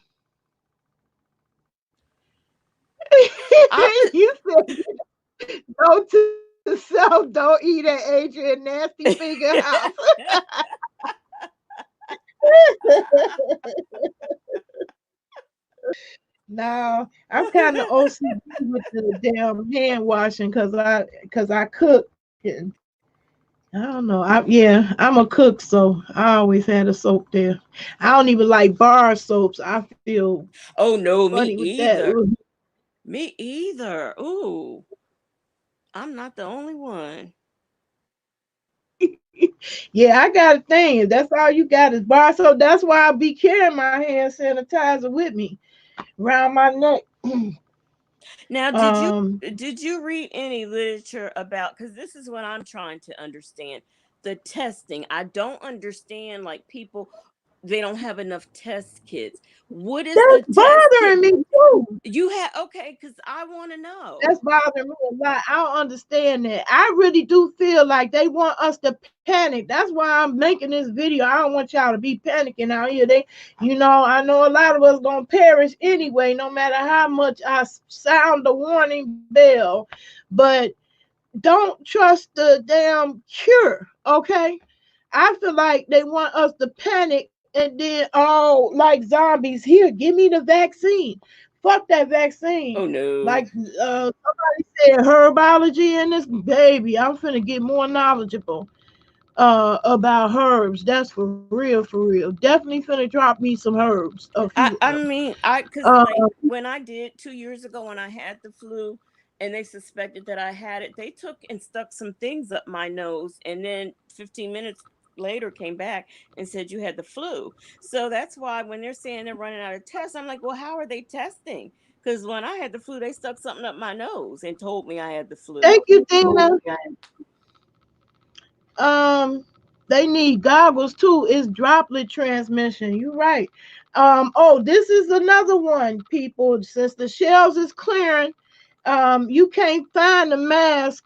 I'm just, you said no to self. Don't eat at Adrian Nasty Finger house. No, I'm kind of OCD with the damn hand washing because I cook and I don't know. I'm a cook, so I always had a soap there. I don't even like bar soaps. I feel Oh no, funny me with that. either. Ugh. Me either. Ooh, I'm not the only one. Yeah, I got a thing. If that's all you got is bar soap. That's why I be carrying my hand sanitizer with me around my neck. Now, Um, did you read any literature about, because this is what I'm trying to understand, the testing. I don't understand, like, people, they don't have enough test kits. What is the that's test kit? bothering me too. You have, okay, because I want to know. That's bothering me a lot. I don't understand that. I really do feel like they want us to panic. That's why I'm making this video. I don't want y'all to be panicking out here. I know a lot of us gonna perish anyway, no matter how much I sound the warning bell. But don't trust the damn cure, okay? I feel like they want us to panic and then all like zombies. Here, give me the vaccine. Fuck that vaccine. Oh no. Like somebody said, herbology in this baby. I'm finna get more knowledgeable about herbs. That's for real, for real. Definitely finna drop me some herbs, a few of I them. mean, because Uh, like when I did 2 years ago when I had the flu and they suspected that I had it, they took and stuck some things up my nose, and then 15 minutes later came back and said you had the flu. So that's why when they're saying they're running out of tests, I'm like, well, how are they testing? Because when I had the flu, they stuck something up my nose and told me I had the flu. Thank you, Dina. Um, they need goggles too. It's droplet transmission. You're right. Oh, this is another one, people. Since the shelves is clearing, you can't find the mask.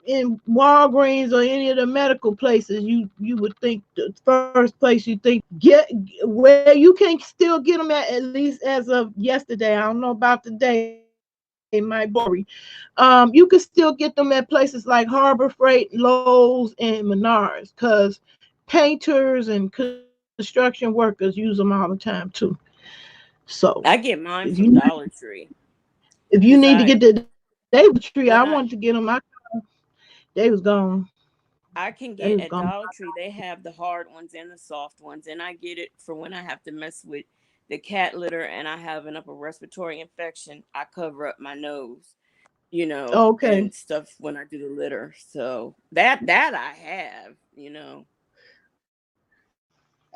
In Walgreens or any of the medical places, you would think the first place you think get where you can still get them at least as of yesterday. I don't know about today, it might be different. You can still get them at places like Harbor Freight, Lowe's, and Menards, because painters and construction workers use them all the time too. So I get if mine you from Dollar Tree if you need because to get the Dollar Tree, I when wanted to I get them. They was gone. I can They get was at gone. Dollar Tree, they have the hard ones and the soft ones, and I get it for when I have to mess with the cat litter and I have an upper respiratory infection. I cover up my nose, Okay. and stuff when I do the litter. So that I have,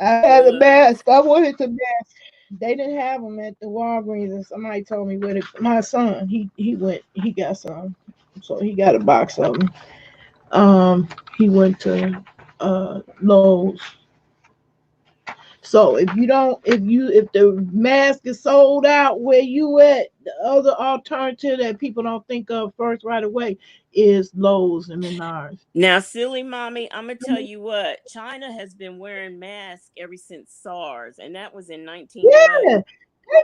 I had a but mask. I wanted the mask. They didn't have them at the Walgreens, and somebody told me where my son he went. He got some, so he got a box of them. He went to Lowe's. So if the mask is sold out where you at, the other alternative that people don't think of first right away is Lowe's and Menards. now, silly mommy, I'm gonna tell you what. China has been wearing masks ever since SARS, and that was in 19 what? Yeah,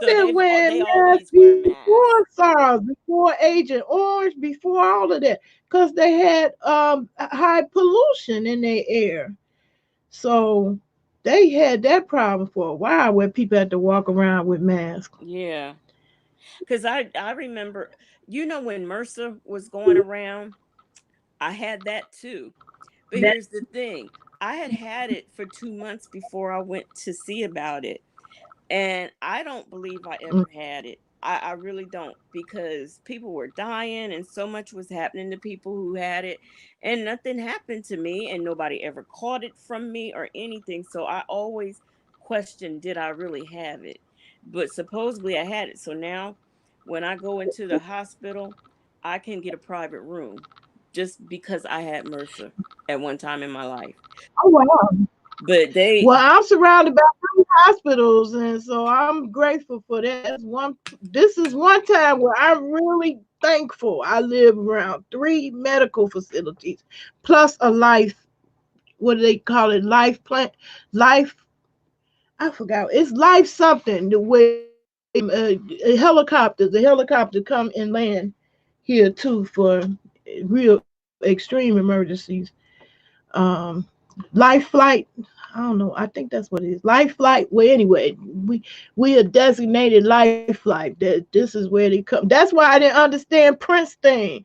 they've So been wearing they masks always wear masks. before SARS, before Agent Orange, before all of that, because they had high pollution in their air. So they had that problem for a while where people had to walk around with masks. Yeah. Because I remember, when MRSA was going around, I had that too. But here's the thing, I had it for 2 months before I went to see about it. And I don't believe I ever had it. I really don't, because people were dying and so much was happening to people who had it, and nothing happened to me, and nobody ever caught it from me or anything. So I always questioned, did I really have it? But supposedly I had it. So now when I go into the hospital, I can get a private room just because I had MRSA at one time in my life. Oh wow. But Well, I'm surrounded by three hospitals, and so I'm grateful for that. This is one time where I'm really thankful. I live around three medical facilities, plus a life. What do they call it? Life plant. Life. I forgot. It's life something. The way helicopters. The helicopter come and land here too for real extreme emergencies. Um, life flight. I don't know. I think that's what it is. Life flight. Well, anyway, we are designated life flight. That this is where they come. That's why I didn't understand Prince thing.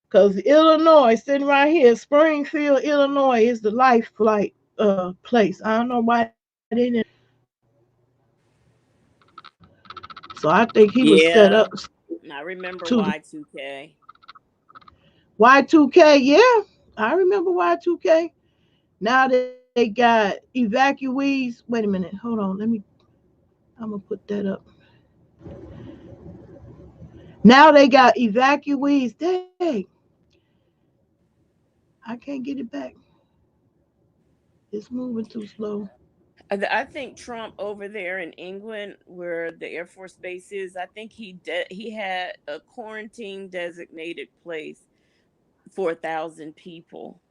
Because Illinois, sitting right here, Springfield, Illinois, is the life flight place. I don't know why they didn't. So I think he was set Yeah, up I remember to Y2K. Y2K. Yeah, I remember Y2K. Now they got evacuees. Wait a minute. Hold on. I'm going to put that up. Now they got evacuees. Dang. I can't get it back. It's moving too slow. I think Trump over there in England, where the Air Force Base is, I think he had a quarantine designated place for 1,000 people.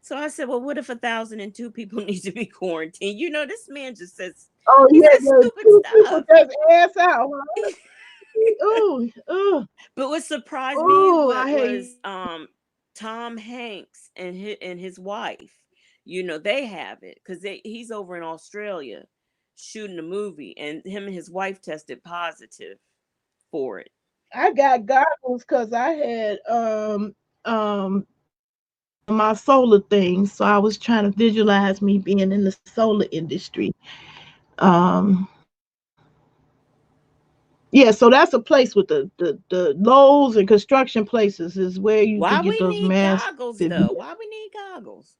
So I said, well, what if 1,002 people need to be quarantined? You know, this man just says Oh, he yeah. says The stupid two people stuff. just ass out. Oh, oh, But what surprised me oh, I hate. was Tom Hanks and his wife. You know, they have it because he's over in Australia shooting a movie, and him and his wife tested positive for it. I got goggles because I had my solar thing, so I was trying to visualize me being in the solar industry. Um, yeah, so that's a place with the Lowe's and construction places is where you Why could get we those need massive. goggles though? Why we need goggles?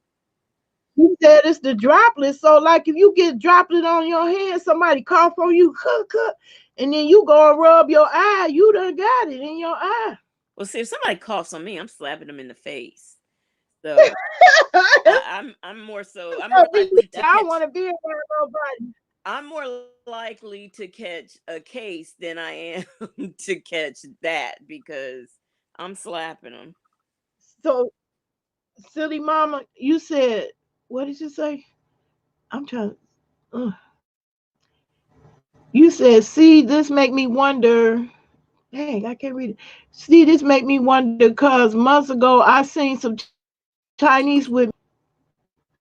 He said it's the droplet. So like if you get droplet on your hand, somebody cough on you, and then you go and rub your eye, you done got it in your eye. Well, see, if somebody coughs on me, I'm slapping them in the face. So I'm more likely to I catch want to be around nobody. I'm more likely to catch a case than I am to catch that because I'm slapping them. So silly mama, you said what did you say? I'm trying. Uh, you said, see, this make me wonder. Dang, I can't read it. See, this make me wonder because months ago I seen some Chinese with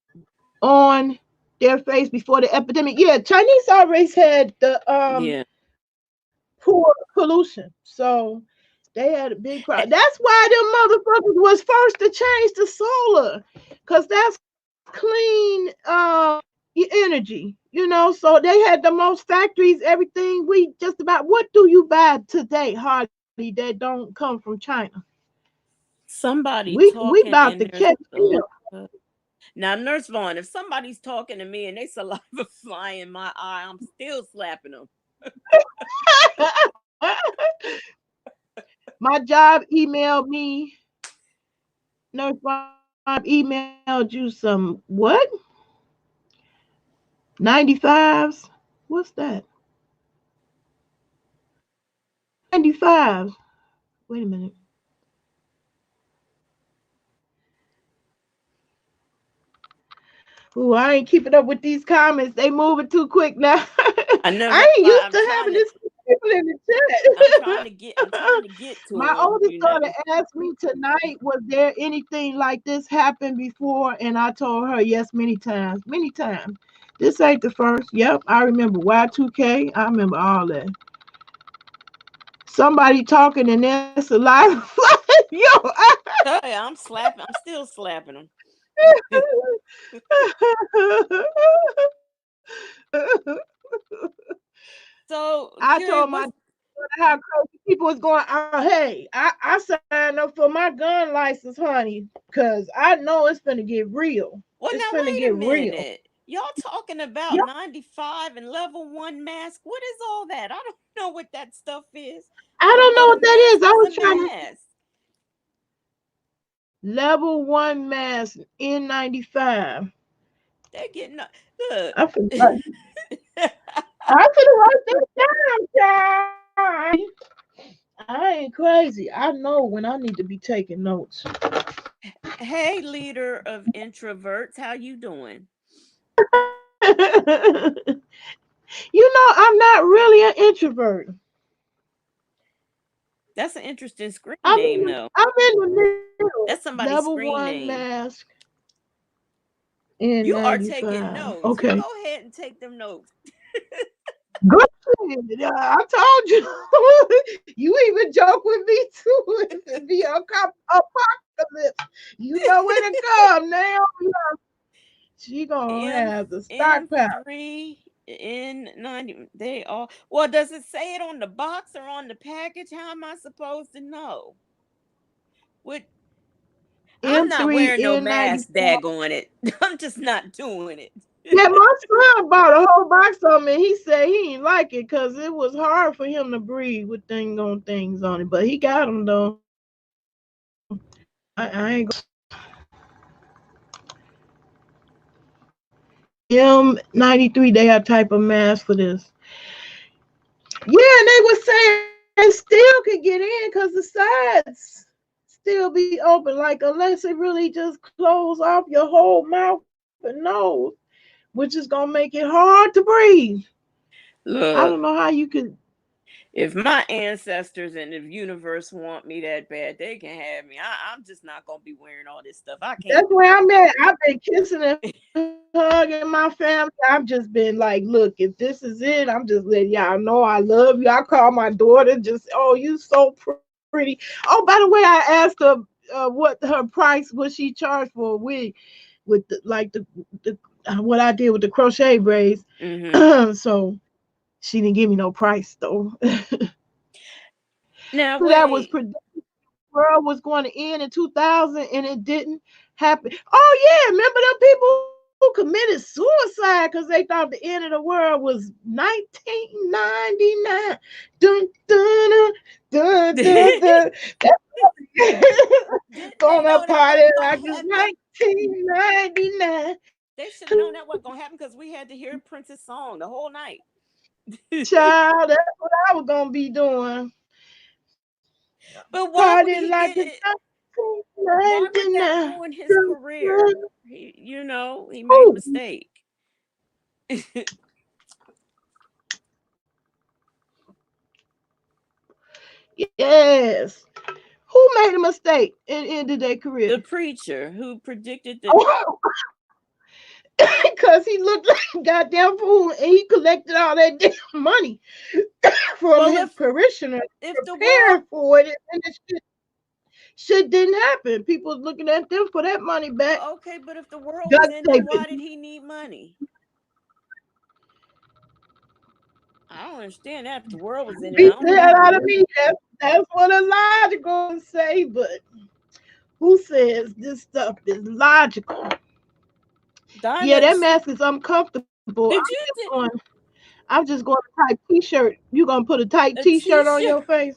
on their face before the epidemic. Yeah, Chinese always had the Yeah. poor pollution, so they had a big Eh, problem. That's why them motherfuckers was first to change to solar, cause that's clean energy. You know, so they had the most factories, everything. We just about what do you buy today, Hardy, that don't come from China? somebody We talking about to and there's catch saliva. Now, Nurse Vaughn, if somebody's talking to me and they saliva fly in my eye, I'm still slapping them. hell. My job emailed me. Nurse Bob emailed you some what? 95s? What's that? 95s. Wait a minute. Ooh, I ain't keeping up with these comments. They moving too quick now. I know I that's ain't why used to having this people in the I'm trying chat. to get My to them, oldest you daughter know. asked me tonight, was there anything like this happened before? And I told her yes, many times. Many times. This ain't the first. Yep, I remember Y2K. I remember all that. Somebody talking and there's a lot of yo. Hey, I'm still slapping them. So, I Curie, told my what's daughter how crazy people was going. Hey, I signed up for my gun license, honey, because I know it's gonna get real. well, It's now gonna wait get a real. minute. Y'all talking about Yep, 95 and level 1 mask? What is all that? I don't know what that stuff is. I I don't know thought a what that is. mask I is was a trying to mask. level 1 mask N95. They're getting look. I feel like I could have write this down, child. I ain't crazy. I know when I need to be taking notes. Hey, leader of introverts, how you doing? I'm not really an introvert. That's an interesting screen I'm name, in though. the middle. That's somebody's Level screen one name. mask You are in taking 95. notes. You Okay. go ahead and take them notes. Good. I told you. You even joke with me too. It be a apocalypse. You know when it come now. She gonna M have the stockpile. M3 N90. They all. Well, does it say it on the box or on the package? How am I supposed to know? What? I'm not M3 wearing no mask. N94. Daggone it! I'm just not doing it. Yeah, my son bought a whole box of them and he said he didn't like it because it was hard for him to breathe with things on it. But he got them though. I ain't M93, they have type of mask for this. Yeah, and they were saying still could get in because the sides still be open. Like unless it really just close off your whole mouth and nose, which is gonna make it hard to breathe. I don't Look, know how you could. if my ancestors and the universe want me that bad, they can have me. I'm just not gonna be wearing all this stuff. I That's can't do where it. I'm at. I've been kissing and hugging my family. I've just been like, look, if this is it, I'm just letting y'all know I love you. I call my daughter, just, oh, you so pretty. Oh, by the way, I asked her what her price, what she charged for a wig with what I did with the crochet braids. Hmm. So she didn't give me no price though. Now That was wait. predicted. World was going to end in 2000 and it didn't happen. Oh yeah, remember them people who committed suicide because they thought the end of the world was 1999. Dun dun dun dun Didn't dun. That's they gonna know that party wasn't like gonna it's happen? 1999. They should have known that wasn't gonna happen because we had to hear Prince's song the whole night. Child, that's what I was gonna be doing. But why would Partying he like get it's it? Why would that 1999. ruin his Dun, career? dun. He made a Who? mistake. Yes. Who made a mistake and ended their career? The preacher who predicted that. Oh, because he looked like a goddamn fool and he collected all that damn money from Well, his parishioners if the world preparing for it, and the shit didn't happen. People was looking at them for that money back. okay, but if the world was Duct ending, tape why it. did he need money? I don't understand that. If the world was ending, I Beat don't the need hell out of money. me. That's what a logical would say, but who says this stuff is logical? Yeah, that Diamonds. mask is uncomfortable. Did you I'm just going to type t-shirt. You gonna put a tight a t-shirt on t-shirt? your face?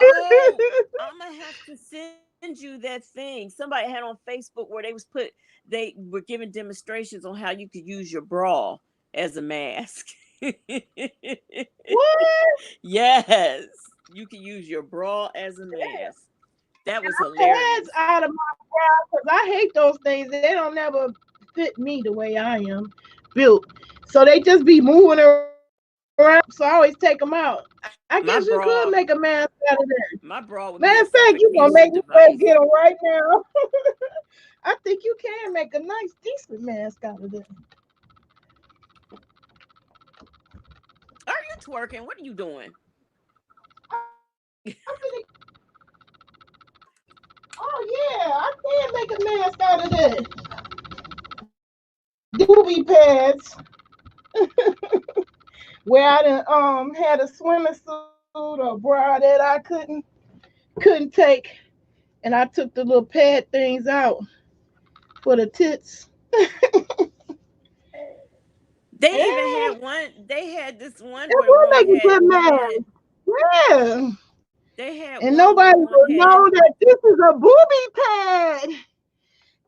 Oh, I'm gonna have to send you that thing. Somebody had on Facebook where they were giving demonstrations on how you could use your bra as a mask. What? Yes, you can use your bra as a mask. That was Pads hilarious. out of my bra because I hate those things. They don't never fit me the way I am built. So they just be moving around. So I always take them out. I guess you could My make a mask bra, out of that. my bra would Matter be of a fact, you gonna make suffocation me go get device. them right now. I think you can make a nice, decent mask out of that. Are you twerking? What are you doing? I'm gonna, oh yeah, I can make a mask out of that. Doobie pads where I done, had a swimming suit or bra that I couldn't take, and I took the little pad things out for the tits. They even Yeah, had one. They had this one that where will one make a had good had. mask. Yeah, They had and one where nobody one will had. know that this is a booby pad.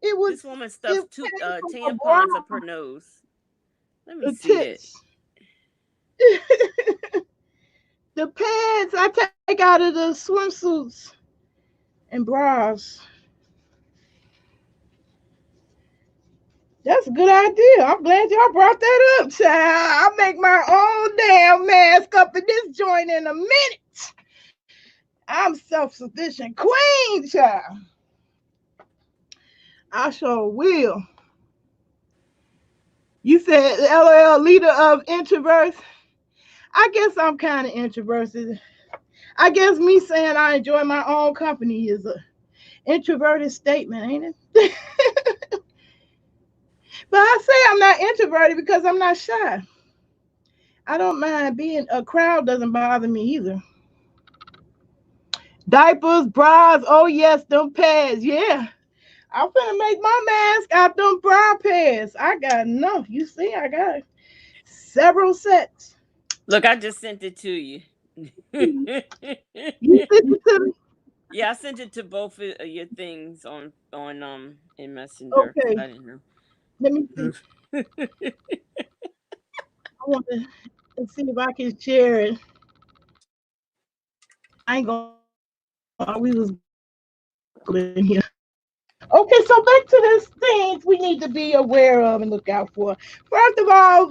It This was woman it stuffed two came from a tampons up bra, her nose. Let me the see that. tits. The pads I take out of the swimsuits and bras. That's a good idea. I'm glad y'all brought that up, child. I'll make my own damn mask up in this joint in a minute. I'm self-sufficient queen, child. I sure will. You said, LOL, leader of introverts. I guess I'm kind of introverted. I guess me saying I enjoy my own company is a introverted statement, ain't it? But I say I'm not introverted because I'm not shy. I don't mind being a crowd doesn't bother me either. Diapers, bras, oh yes, them pads, yeah. I'm finna make my mask out them bra pads. I got enough. You see, I got several sets. Look, I just sent it to you. You sent it to me? Yeah, I sent it to both of your things on in Messenger. Okay, I didn't let me see. know. I want to see if I can share it. I ain't gonna. We was good in here. Okay, so back to the things we need to be aware of and look out for. First of all,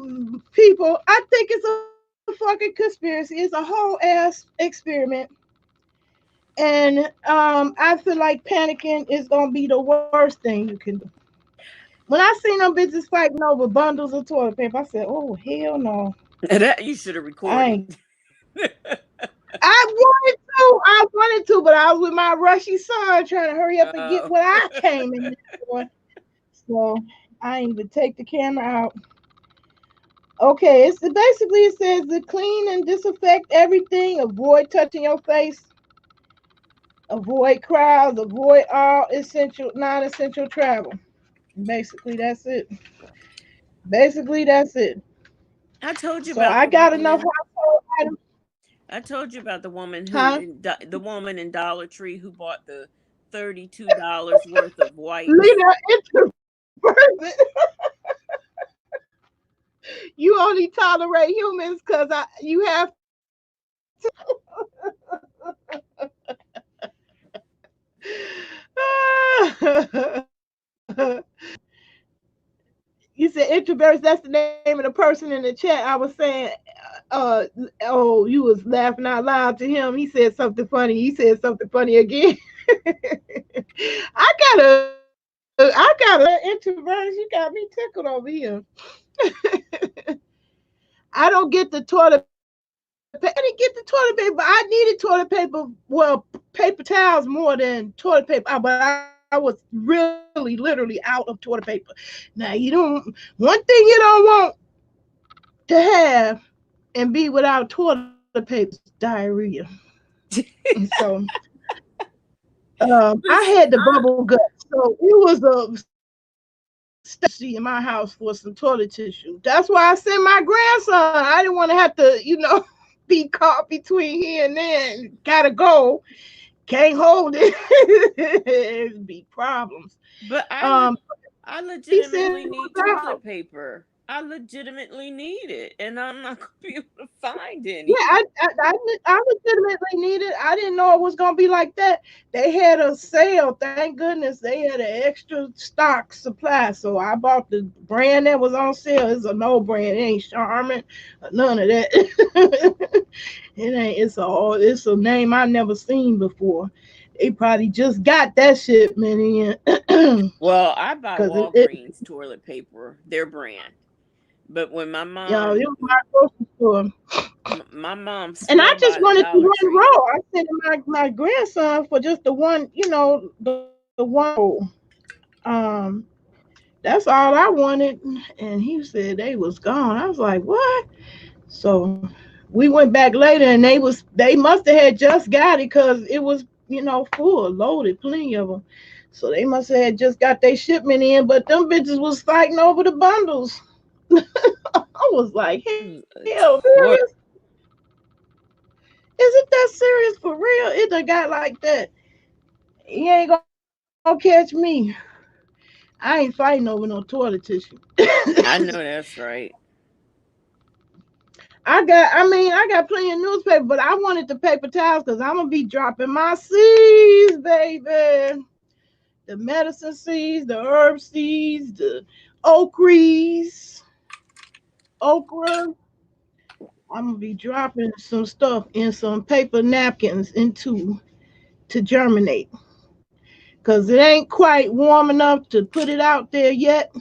people, I think it's a fucking conspiracy. It's a whole ass experiment. And I feel like panicking is gonna be the worst thing you can do. When I seen them bitches fighting over bundles of toilet paper, I said, "Oh hell no, That you should have I recorded. ain't." I wanted to, but I was with my rushy son trying to hurry up and get Oh. what I came in there for. So I ain't even take the camera out. Okay, it's basically it says to clean and disinfect everything. Avoid touching your face. Avoid crowds. Avoid all non-essential travel. Basically, that's it. Basically, that's it. I told you So about I the got enough woman. household items. I told you about Huh? the woman in Dollar Tree who bought the $32 worth of wipes. Leader introverted. You only tolerate humans because you have. You said introverts. That's the name of the person in the chat. I was saying, uh, oh, you was laughing out loud to him. He said something funny. He said something funny again. I got a introvert. You got me tickled over here. I don't get the toilet paper. I didn't get the toilet paper. I needed toilet paper. Well, paper towels more than toilet paper. But I was really, literally out of toilet paper. Now you don't. One thing you don't want to have and be without toilet paper is diarrhea. And so I Listen, had the bubble gut. So it was a stacy in my house for some toilet tissue. That's why I sent my grandson. I didn't want to have to, be caught between here and there. Gotta go. Can't hold it. It'd be problems. but Um, I he said legitimately it was need out. toilet paper. I legitimately need it, and I'm not gonna be able to find Yeah, any. I legitimately needed. I didn't know it was gonna be like that. They had a sale. Thank goodness they had an extra stock supply. So I bought the brand that was on sale. It's a no brand. It ain't Charmin, none of that. It ain't. It's a name I never seen before. They probably just got that shipment in. Well, I buy Cause it Walgreens toilet paper, their brand. But when it was my grocery store. my mom And I swore just by wanted the Dollar one Tree. roll. I sent my grandson for just the one, the one roll. Um, that's all I wanted. And he said they was gone. I was like, what? So we went back later and they must have had just got it because it was, full, loaded, plenty of them. So they must have had just got their shipment in, but them bitches was fighting over the bundles. I was like, hell, Toilet. serious? Is it that serious for real? It done got like that. He ain't gonna catch me. I ain't fighting over no toilet tissue. I know that's right. I got plenty of newspaper, but I wanted the paper towels because I'm gonna be dropping my seeds, baby. The medicine seeds, the herb seeds, the okras, okra. I'm gonna be dropping some stuff in some paper napkins into to germinate because it ain't quite warm enough to put it out there yet.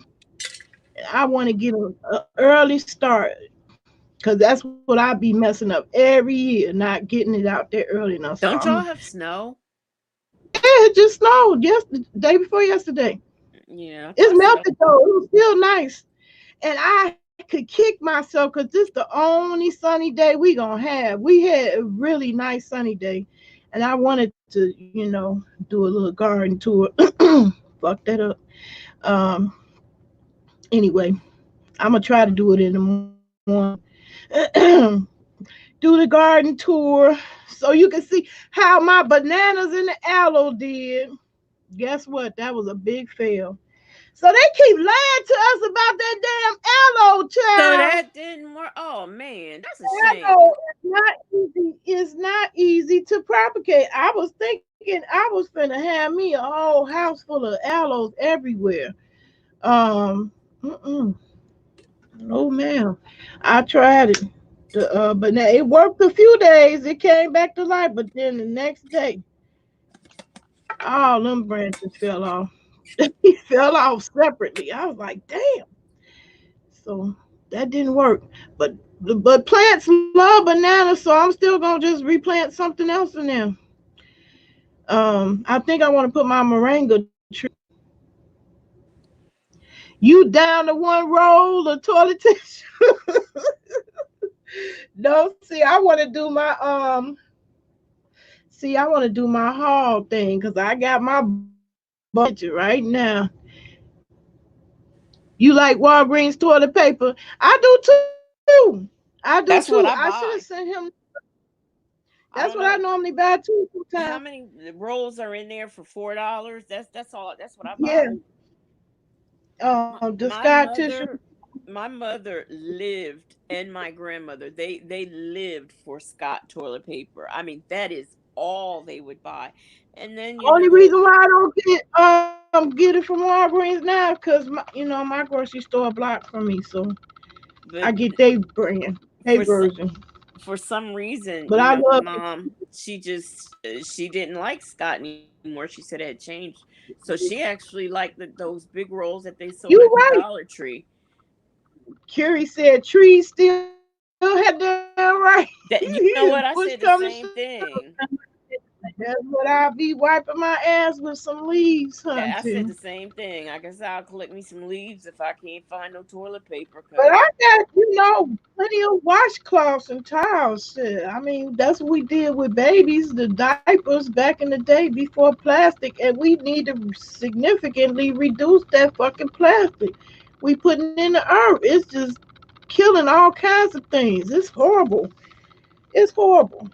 I want to get a early start because that's what I be messing up every year, not getting it out there early enough. So Don't I'm, y'all have snow? yeah, it just snowed the day before yesterday. Yeah, I It's thought so. melted though. It was still nice, and I could kick myself because this the only sunny day we gonna have. We had a really nice sunny day, and I wanted to, do a little garden tour. Fuck that up. Um. Anyway, I'm gonna try to do it in the morning. Do the garden tour so you can see how my bananas and the aloe did. Guess what? That was a big fail. So they keep lying to us about that damn aloe, So child. that didn't work. Oh man, that's a shame. Aloe is not easy. It's not easy to propagate. I was thinking I was finna have me a whole house full of aloes everywhere. Um, mm-mm, no ma'am. I tried it. But now it worked a few days. It came back to life, but then the next day, all them branches fell off. He fell off separately. I was like, damn. So that didn't work. But plants love bananas, so I'm still gonna just replant something else in there. I think I want to put my moringa tree. You down to one roll of toilet tissue? No, see, I want to do my see, I want to do my haul thing because I got my budget right now. You like Walgreens toilet paper? I do too. I do too. I That's should what have I sent him. buy. That's what I I don't normally know buy too sometimes. how many rolls are in there for $4. That's all. That's what I Yeah. buy. The My Scott tissue. mother lived, and my grandmother, they lived for Scott toilet paper. I mean, that is all they would buy. And then, Only reason why I don't get it from Walgreens now because my grocery store a block from me, so I but get their brand, their for s- version. for some reason, But I my love it. mom, she didn't like Scott anymore. She said it had changed. So she actually liked those big rolls that they sold at the You right. Dollar Tree. Curie said trees still had them right. He done That, you push know come to what? I said the shove. same thing. That's what I be wiping my ass with some leaves, That I hunting. said the same thing. I guess I'll collect me some leaves if I can't find no toilet paper. But Cause I got, plenty of washcloths and towels. Shit. I mean, that's what we did with babies, the diapers back in the day before plastic, and we need to significantly reduce that fucking plastic we putting in the earth. It's just killing all kinds of things. It's horrible. It's horrible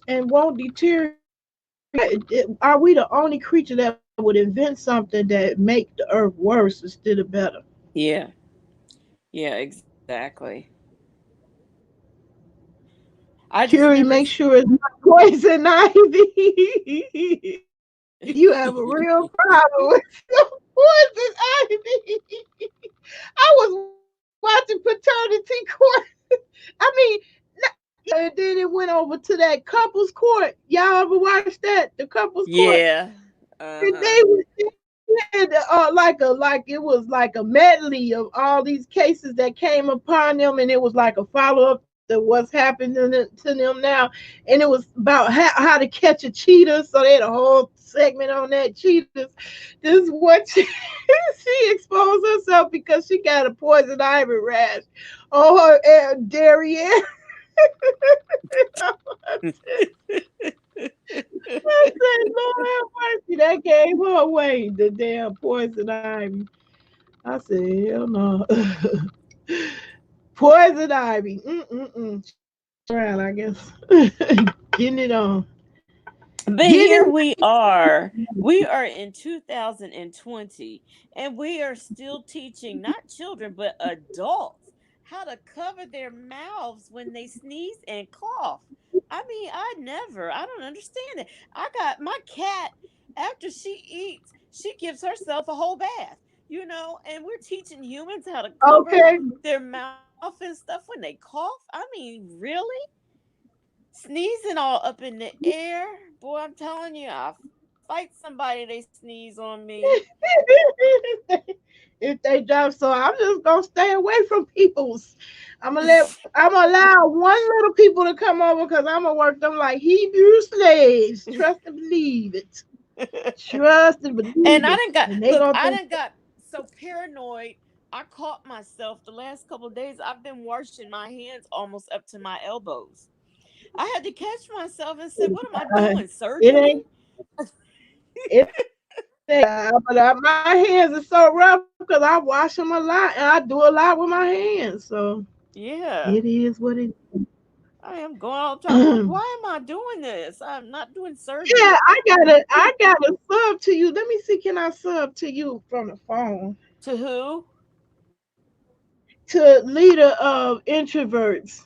and won't deteriorate. Are we the only creature that would invent something that make the earth worse instead of better? yeah, yeah, exactly. I just Curie, never. make sure it's not poison ivy. You have a real problem with some poison ivy. I was watching Paternity Court. I mean, and then it went over to that couples court. Y'all ever watched that? The couples court. Yeah. Uh And huh. they had like it was like a medley of all these cases that came upon them, and it was like a follow up to what's happening to them now, and it was about how to catch a cheater. So they had a whole segment on that cheaters. This is what she exposed herself because she got a poison ivy rash on her derriere. I said, Lord have mercy. That gave her away, the damn poison ivy. I said, hell no. Poison ivy. Mm-mm-mm. She running around, I guess. Getting it on. But Getting here it. we are. We are in 2020, and we are still teaching not children, but adults how to cover their mouths when they sneeze and cough. I don't understand it. I got my cat, after she eats, she gives herself a whole bath, and we're teaching humans how to cover Okay. their mouth and stuff when they cough. Really? Sneezing all up in the air. Boy, I'm telling you, I'll fight somebody they sneeze on me. if they drop. So I'm just gonna stay away from people's. I'm gonna allow one little people to come over because I'm gonna work them like Hebrew slaves. Trust and believe it. Trust and And believe I it. didn't got And they look, gonna I think didn't got so paranoid. I caught myself the last couple of days. I've been washing my hands almost up to my elbows. I had to catch myself and said, "What am I uh, doing? it Surgery?" ain't it ain't. But my hands are so rough because I wash them a lot and I do a lot with my hands. So it Yeah, is what it I am going all the time. I'm like, is. why am I doing this? I'm not doing Yeah, surgery. I gotta sub to you. Let me see, can I sub to you from the phone? To who? To leader of introverts.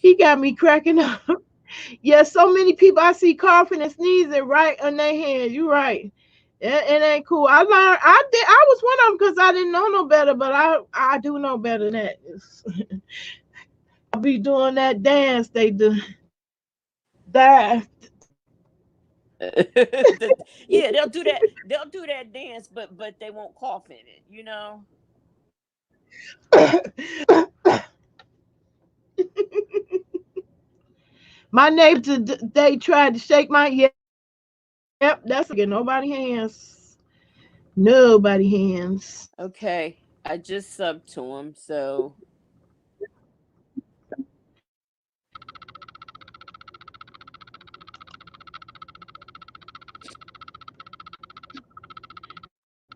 He got me cracking up. Yeah, so many people I see coughing and sneezing right on their hands. You right. It ain't cool. I learned. I was one of them because I didn't know no better, but I do know better than that. I'll be doing that dance they do. That Yeah, they'll do that. They'll do that dance, but they won't cough in it. You know. my neighbor they tried to shake my. Yep, that's a get nobody hands. Nobody hands. Okay, I just subbed to him, so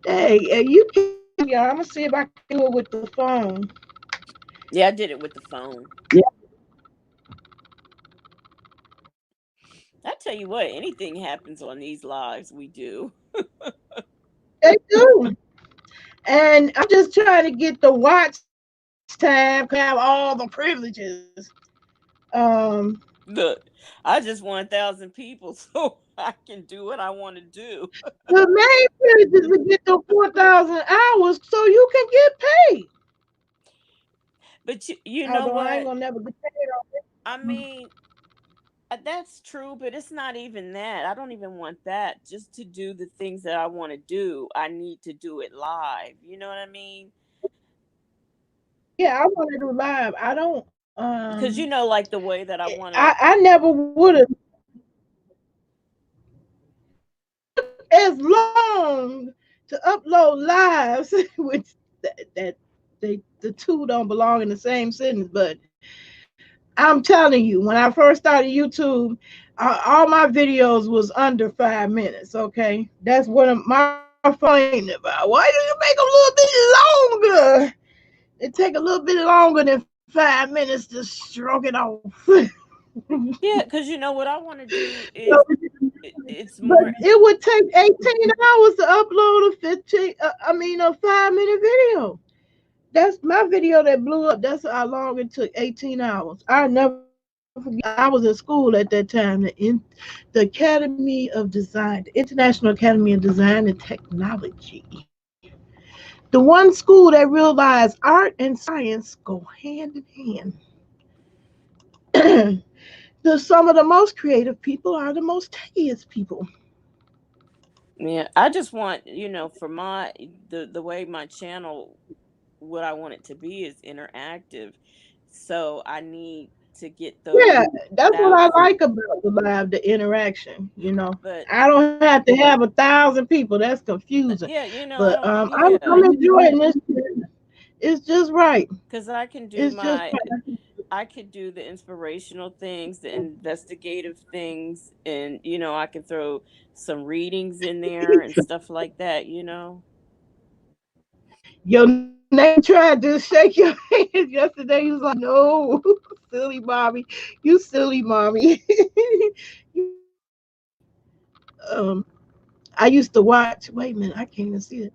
Hey, you can. Yeah, I'm gonna see if I can do it with the phone. yeah, I did it with the phone. Yeah, I tell you what, anything happens on these lives, we do. they do. And I'm just trying to get the watch time because I have all the privileges. Um, Look, I just want 1,000 people, so I can do what I want to do. the main privilege is to get the 4,000 hours so you can get paid. But you know Although I ain't what? gonna never get paid I on it. mean, that's true, but it's not even that. I don't even want that. Just to do the things that I want to do, I need to do it live. You know what I mean? Yeah, I want to do live. I don't. Because you know, like the way that I want to. I never would have. It took as long to upload lives, which that the two don't belong in the same sentence. But I'm telling you, when I first started YouTube, all my videos was under 5 minutes. Okay, that's what my phone ain't about. Why do you make them a little bit longer? It take a little bit longer than 5 minutes to stroke it off. Yeah, because you know what I want to do So, is it's but more. it would take 18 hours to upload a 15. A 5 minute video. That's my video that blew up. That's how long it took. 18 hours. I never forget. I was in school at that time. The Academy of Design, the International Academy of Design and Technology. The one school that realized art and science go hand in hand. Some of the most creative people are the most tedious people. Yeah, I just want for my the way my channel, what I want it to be is interactive. So I need to get those Yeah, that's what I 1,000. like about the live, the interaction. But I don't have to have 1,000 people. That's confusing. yeah, I But don't. I'm Yeah, enjoying this. It's just right. because I can do It's just my. right. I could do the inspirational things, the investigative things, and I can throw some readings in there and stuff like that. Your neighbor tried to shake your hand yesterday. He was like, "No, silly mommy, you silly mommy." um, I used to watch. Wait a minute, I can't even see it.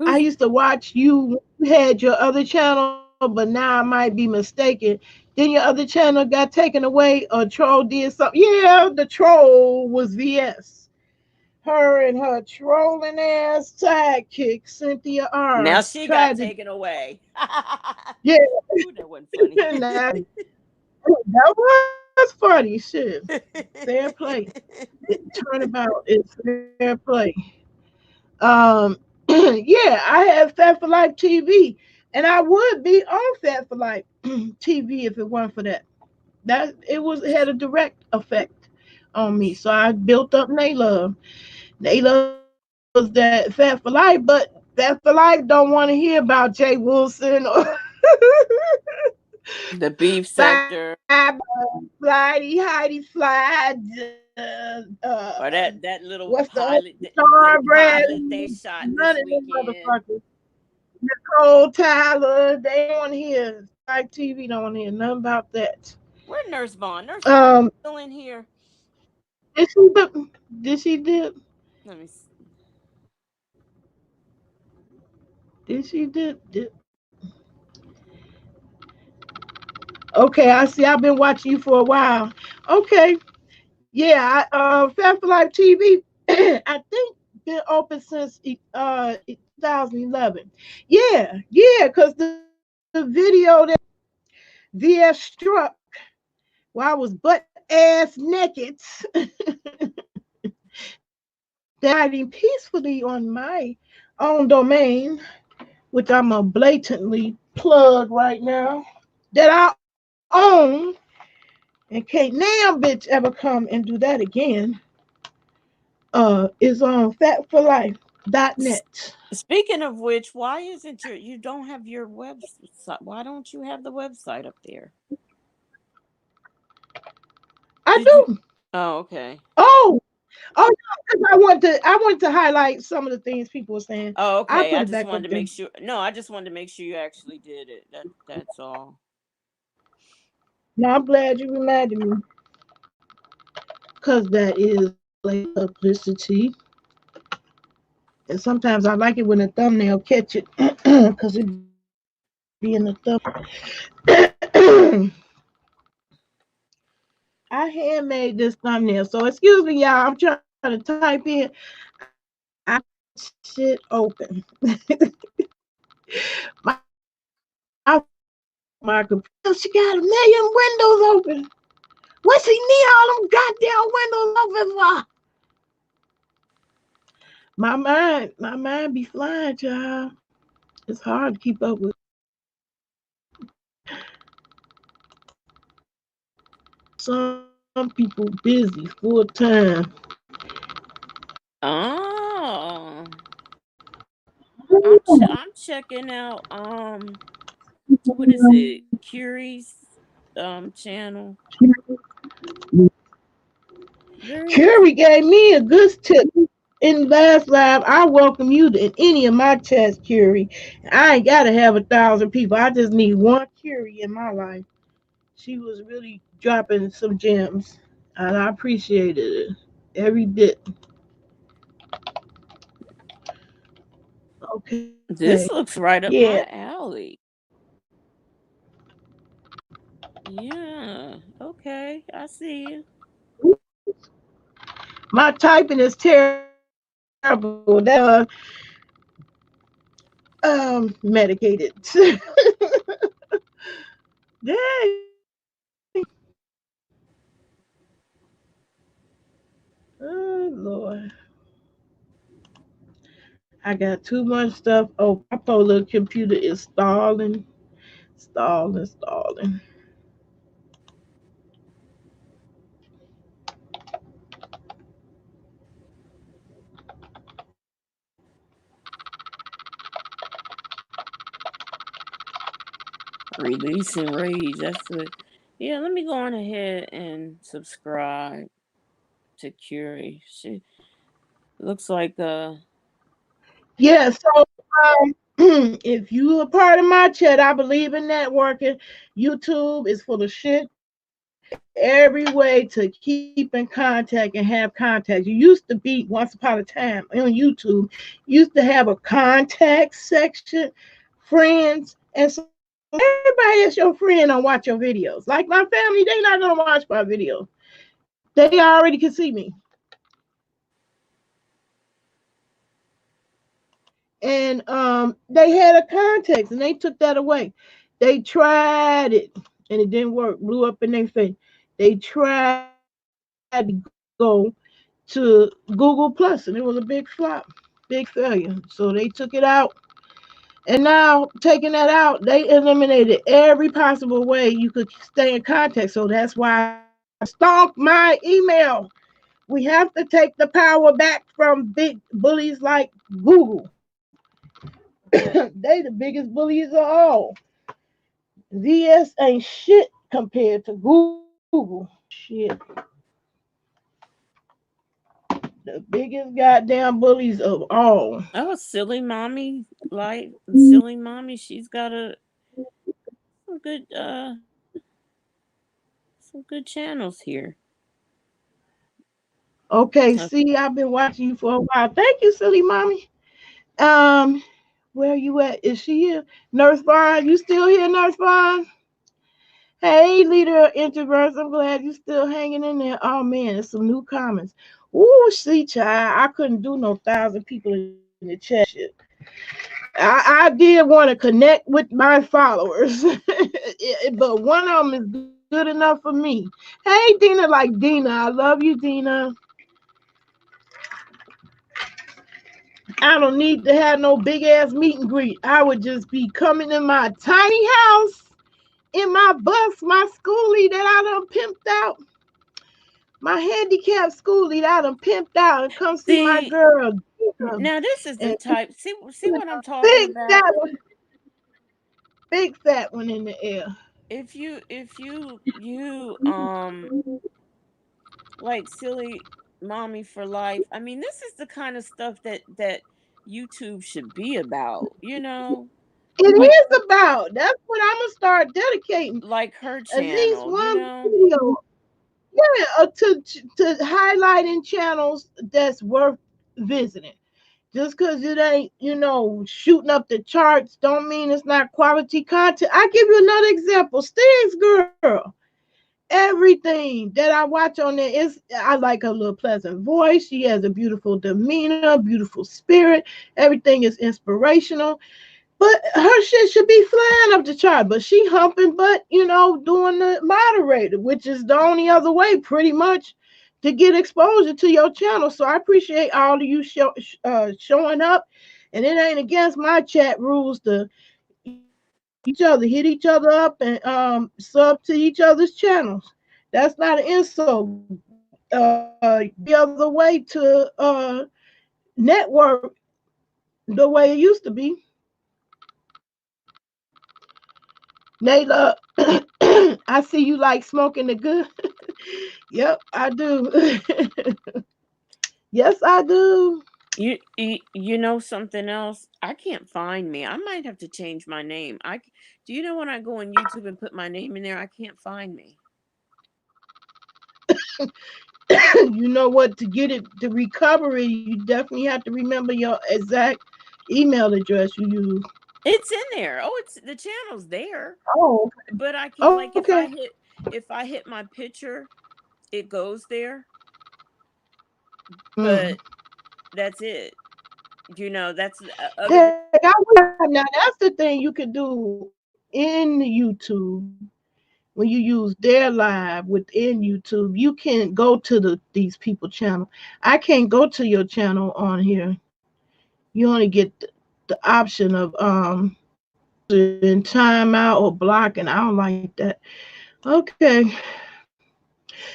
I Who's used to watch you had your other channel, but now I might be mistaken. Then your other channel got taken away, or troll did something. Yeah, the troll was VS. Her and her trolling ass sidekick Cynthia now R she got tried to. taken away? Yeah, Ooh, that wasn't funny. nah, that was funny shit. Fair play. Turnabout is fair play. Um, Yeah, I had Fat for Life TV, and I would be on Fat for Life TV if it weren't for that. That it had a direct effect on me. So I built up Naylove. Naylove was that Fat for Life, but Fat for Life don't want to hear about Jay Wilson or The beef Bye sector, Flighty Heidi Fly. or that What's little the other pilot, Sean that pilot Bradley? they shot None this of them weekend. motherfuckers. Nicole Tyler, they don't want to hear. Like TV don't want to hear nothing about that. Where Nurse Vaughn? Nurse Vaughn Um, still in here? did she do? Did she did? Let me see. Did she did? Okay, I see. I've been watching you for a while. Okay, yeah. Fat for Life TV. I think been open since 2011. Yeah, because the video that VS struck while I was butt ass naked, that hiding peacefully on my own domain, which I'm a blatantly plug right now, that I own, and can't now bitch ever come and do that again. Is on fatforlife.net. Speaking of which, why isn't you don't have your website? Why don't you have the website up there? I Did you? do. Oh, okay. Oh, oh, because I wanted to highlight some of the things people were saying. Oh, I okay. put I it just back wanted up to there. make sure. No, I just wanted to make sure you actually did it. That's all. Now I'm glad you reminded me, because that is like publicity. And sometimes I like it when the thumbnail catch it, because it be in the thumbnail. I handmade this thumbnail, so excuse me, y'all. I'm trying to type in. I shit open. My my computer. She got a million windows open. What's he need all them goddamn windows open for? My mind be flying, child. It's hard to keep up with. Some people busy full time. Oh, I'm checking out. What is it? Curie's channel. Very Curry interesting. gave me a good tip in last live. I welcome you to in any of my chats, Curie. I ain't gotta have 1,000 people. I just need one Curie in my life. She was really dropping some gems, and I appreciated it every bit. Okay, This looks right up yeah. my alley. Yeah. Okay. I see you. My typing is terrible. That medicated. Dang. Oh Lord. I got too much stuff. Oh, my poor little computer is stalling. Releasing rage. That's what. Yeah. Let me go on ahead and subscribe to Curie. She looks like Yeah, so if you are part of my chat, I believe in networking. YouTube is full of shit. Every way to keep in contact and have contact. You used to be once upon a time on YouTube, used to have a contact section, friends, and so everybody that's your friend don't watch your videos. Like my family, they not gonna watch my videos. They already can see me. And they had a context and they took that away. They tried it and it didn't work, blew up in their face. They tried to go to Google Plus and it was a big flop. big failure. So they took it out. And now taking that out, they eliminated every possible way you could stay in contact. So that's why I stalk my email. We have to take the power back from big bullies like Google. They the biggest bullies of all. VS ain't shit compared to Google. Shit. The biggest goddamn bullies of all. Oh, silly mommy, like silly mommy. She's got some good some good channels here. Okay, Uh, see, I've been watching you for a while. Thank you, silly mommy. Um, where you at? Is she here? Nurse Vaughn, you still here, Nurse Vaughn? Hey, leader of introverts, I'm glad you still hanging in there. Oh man, there's some new comments. Ooh, see, child, I couldn't do no 1,000 people in the chat shit. I did want to connect with my followers, but one of them is good enough for me. Hey, Dina, like Dina, I love you, Dina. I don't need to have no big ass meet and greet. I would just be coming in my tiny house in my bus, my schoolie that I done pimped out, my handicapped schoolie that I done pimped out, and come see my see, girl. now this is the And type. See what I'm talking big about. fat one, big fat one in the air. If you like silly mommy for life. I mean, this is the kind of stuff that YouTube should be about. It Like is about. That's what I'm gonna start dedicating like her at least channel. one video. Yeah, to highlighting channels that's worth visiting. Just because it ain't, shooting up the charts, don't mean it's not quality content. I give you another example. Sting's girl. Everything that I watch on there is, I like her little pleasant voice. She has a beautiful demeanor, beautiful spirit. Everything is inspirational. But her shit should be flying up the chart. But she humping butt, doing the moderator, which is the only other way, pretty much, to get exposure to your channel. So I appreciate all of you showing up. And it ain't against my chat rules to each other, hit each other up, and sub to each other's channels. That's not an insult. The other way to network the way it used to be. Nayla, I see you like smoking the good. Yep, I do. Yes, I do. You know something else? I can't find me. I might have to change my name. Do you know when I go on YouTube and put my name in there, I can't find me. You know what? To get it, the recovery, you definitely have to remember your exact email address you use. It's in there. Oh, it's the channel's there. Oh, But I can't, like, okay. if I hit my picture, it goes there, Mm. but that's it. That's other than Now that's the thing you can do in YouTube when you use their live within YouTube. You can go to these people channel. I can't go to your channel on here. You only get the option of in timeout or blocking. I don't like that. Okay.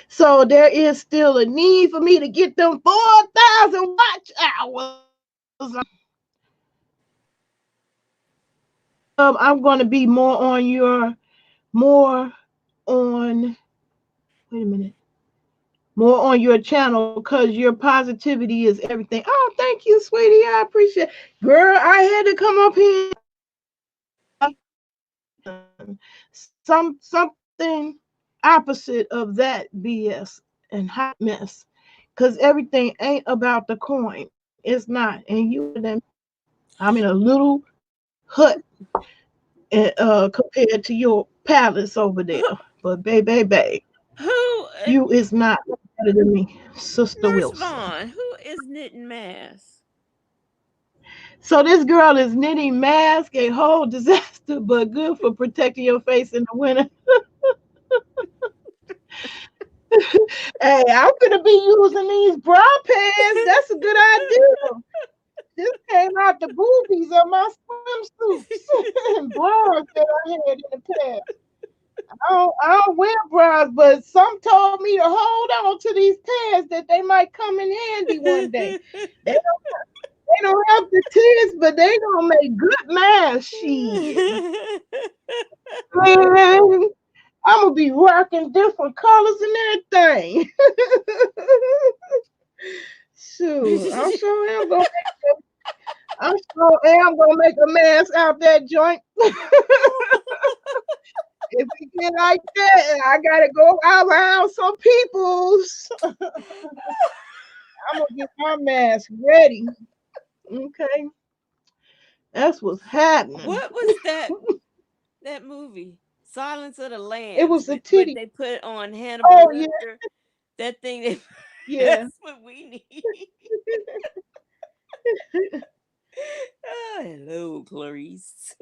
So there is still a need for me to get them 4,000 watch hours. I'm going to be more on, wait a minute, more on your channel because your positivity is everything. Oh, thank you, sweetie. I appreciate it. Girl, I had to come up here. Something opposite of that BS and hot mess. Because everything ain't about the coin. It's not. And I'm in a little hut compared to your palace over there. But baby, who you is not better than me, Sister Nurse Wilson. Vaughn, who is knitting masks? So this girl is knitting mask, a whole disaster, but good for protecting your face in the winter. Hey, I'm gonna be using these bra pants. That's a good idea. This came out the boobies of my swimsuits and bras that I had in the past. I don't wear bras, but some told me to hold on to these pants that they might come in handy one day. They don't have the tits, but they gonna make good mask shit. Man, I'm gonna be rocking different colors and everything. Shoot, I sure am gonna make a mask out that joint. If it get like that, I gotta go out around some peoples. I'm gonna get my mask ready. Okay, that's what's happening. What was that movie? Silence of the It Lambs. was a What titty. they put on Hannibal Oh yeah, Lecter. That thing. yeah. That's what we need. Oh, hello, Clarice.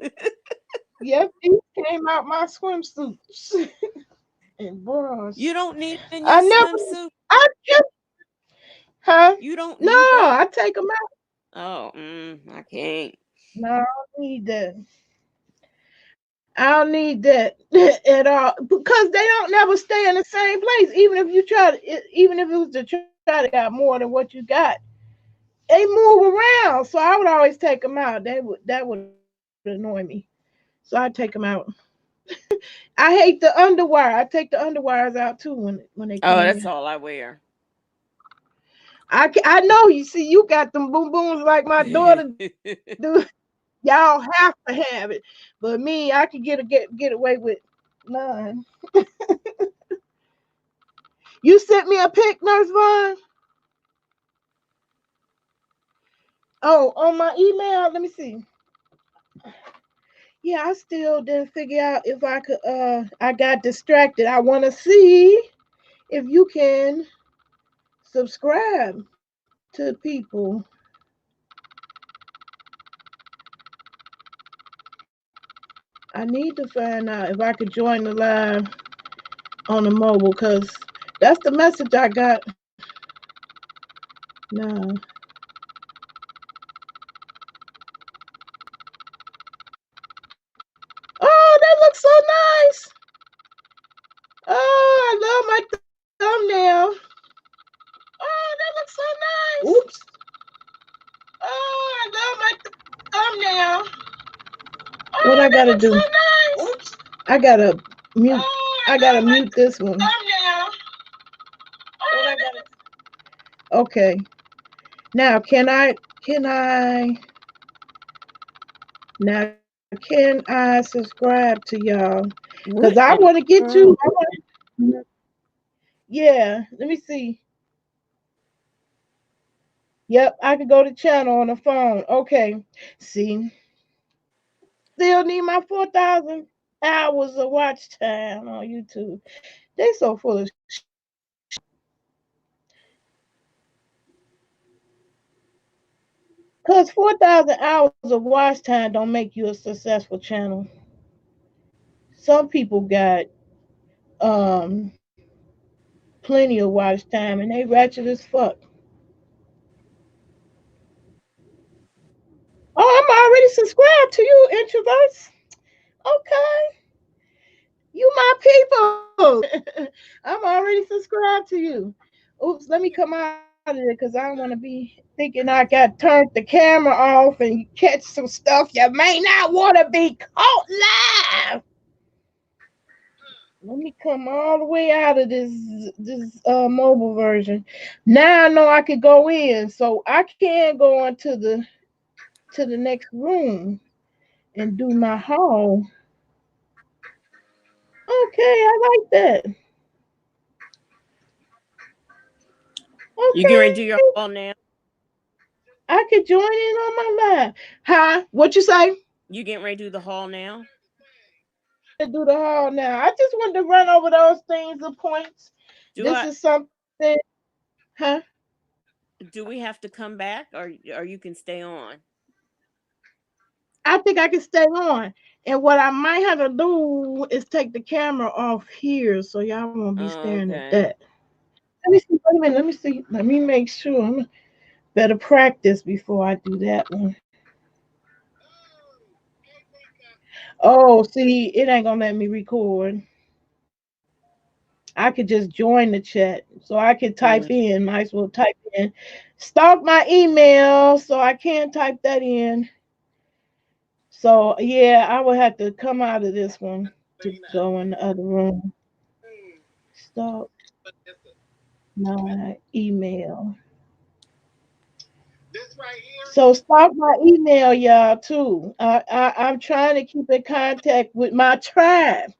Yep, these came out my swimsuits and bras. You don't need them in your I never, swimsuit. I just, huh? You don't No, need that. I take them out. Oh, I can't. No, I don't need that. I don't need that at all because they don't never stay in the same place. Even if you try to, even if it was to try to got more than what you got, they move around. So I would always take them out. That would annoy me. So I take them out. I hate the underwire. I take the underwires out too when they come Oh, in. that's all I wear. I know you see you got them boom booms like my daughter do. Y'all have to have it, but me, I could get away with none. You sent me a pic, Nurse Vaughn. Oh, on my email. Let me see. Yeah, I still didn't figure out if I could. I got distracted. I want to see if you can subscribe to people. I need to find out if I could join the live on the mobile because that's the message I got. No. Oh, that looks so nice. Oh, I love my thumbnail. Oh, that looks so nice. Oops. Oh, I love my thumbnail. What I gotta do? So nice. Oops. I gotta mute. I gotta mute this one. Thumbnail. What I gotta? Okay. Now, can I subscribe to y'all? Because What I in want to the get world? you. Yeah, let me see. Yep, I could go to channel on the phone. Okay. See, still need my 4,000 hours of watch time on YouTube. They so full of because 4,000 hours of watch time don't make you a successful channel. Some people got um plenty of watch time and they ratchet as fuck. Oh, I'm already subscribed to you, introverts. Okay, you my people. I'm already subscribed to you. Oops, let me come out of there because I don't want to be thinking I got turned the camera off and you catch some stuff you may not want to be caught live. Let me come all the way out of this mobile version. Now I know I could go in, so I can go into the next room and do my haul. Okay, I like that. You getting ready to do Okay, your haul now? I could join in on my live. Huh? What you say? You getting ready to do the haul now? Yeah, I'm finna do the haul now. I just wanted to run over those things of points. Do This I? is something, huh? Do we have to come back, or you can stay on? I think I can stay on. And what I might have to do is take the camera off here so y'all won't be Oh, staring at okay. that. Let me see. Wait a minute. Let me see. Let me make sure. Better practice before I do that one. Oh, see, it ain't gonna let me record. I could just join the chat. So I could type Mm. in, might as well type in. Stalk my email, so I can't type that in. So yeah, I would have to come out of this one to go in the other room. Stalk my email. So stalk my email, y'all, too. I'm trying to keep in contact with my tribe.